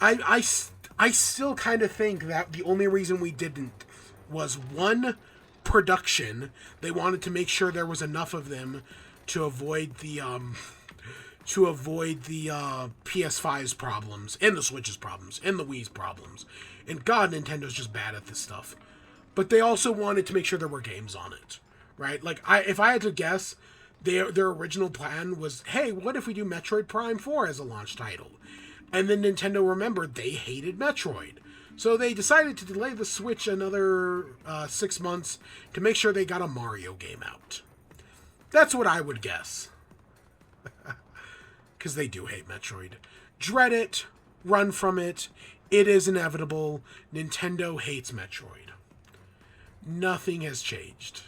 I still kind of think that the only reason we didn't was, one, production. They wanted to make sure there was enough of them to avoid the PS5's problems, and the Switch's problems, and the Wii's problems. And God, Nintendo's just bad at this stuff. But they also wanted to make sure there were games on it, right? Like, if I had to guess, their original plan was, hey, what if we do Metroid Prime 4 as a launch title? And then Nintendo remembered they hated Metroid. So they decided to delay the Switch another 6 months to make sure they got a Mario game out. That's what I would guess. Because they do hate Metroid. Dread it. Run from it. It is inevitable. Nintendo hates Metroid. Nothing has changed.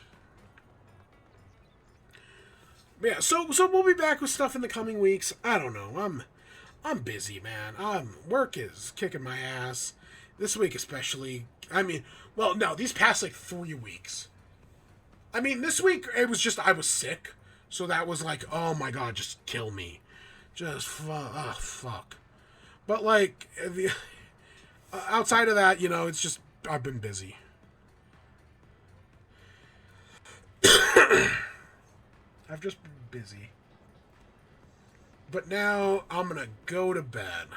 Yeah, so we'll be back with stuff in the coming weeks. I don't know. I'm busy, man. Work is kicking my ass. This week especially. I mean, well, no, these past like 3 weeks. I mean, this week it was just I was sick, so that was like, oh my God, just kill me, just fuck. But like, outside of that, you know, it's just I've been busy. I've just been busy. But now I'm gonna go to bed.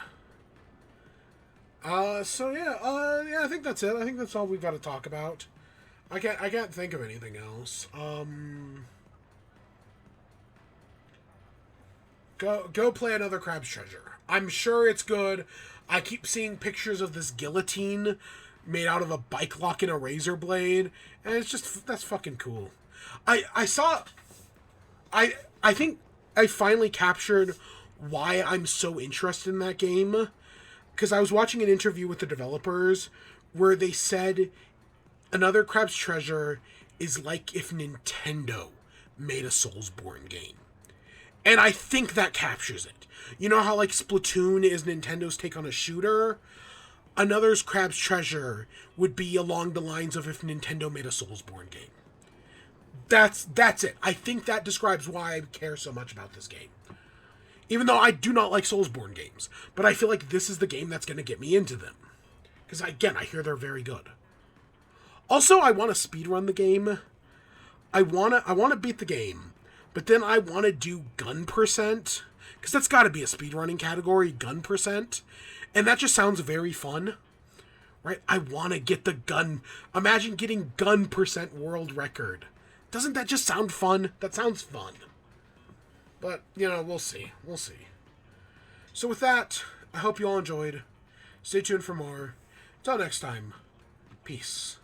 So yeah, I think that's it. I think that's all we've got to talk about. I can't think of anything else. Go play another Crab's Treasure. I'm sure it's good. I keep seeing pictures of this guillotine made out of a bike lock and a razor blade, and it's just, that's fucking cool. I think I finally captured why I'm so interested in that game, because I was watching an interview with the developers where they said another Crab's Treasure is like if Nintendo made a Soulsborne game. And I think that captures it. You know how like Splatoon is Nintendo's take on a shooter? Another's Crab's Treasure would be along the lines of if Nintendo made a Soulsborne game. That's it. I think that describes why I care so much about this game. Even though I do not like Soulsborne games. But I feel like this is the game that's going to get me into them. Because, again, I hear they're very good. Also, I want to speedrun the game. I wanna beat the game, but then I want to do gun percent, because that's got to be a speedrunning category, gun percent, and that just sounds very fun, right? I want to get the gun. Imagine getting gun percent world record. Doesn't that just sound fun? That sounds fun. But, you know, we'll see. We'll see. So with that, I hope you all enjoyed. Stay tuned for more. Until next time, peace.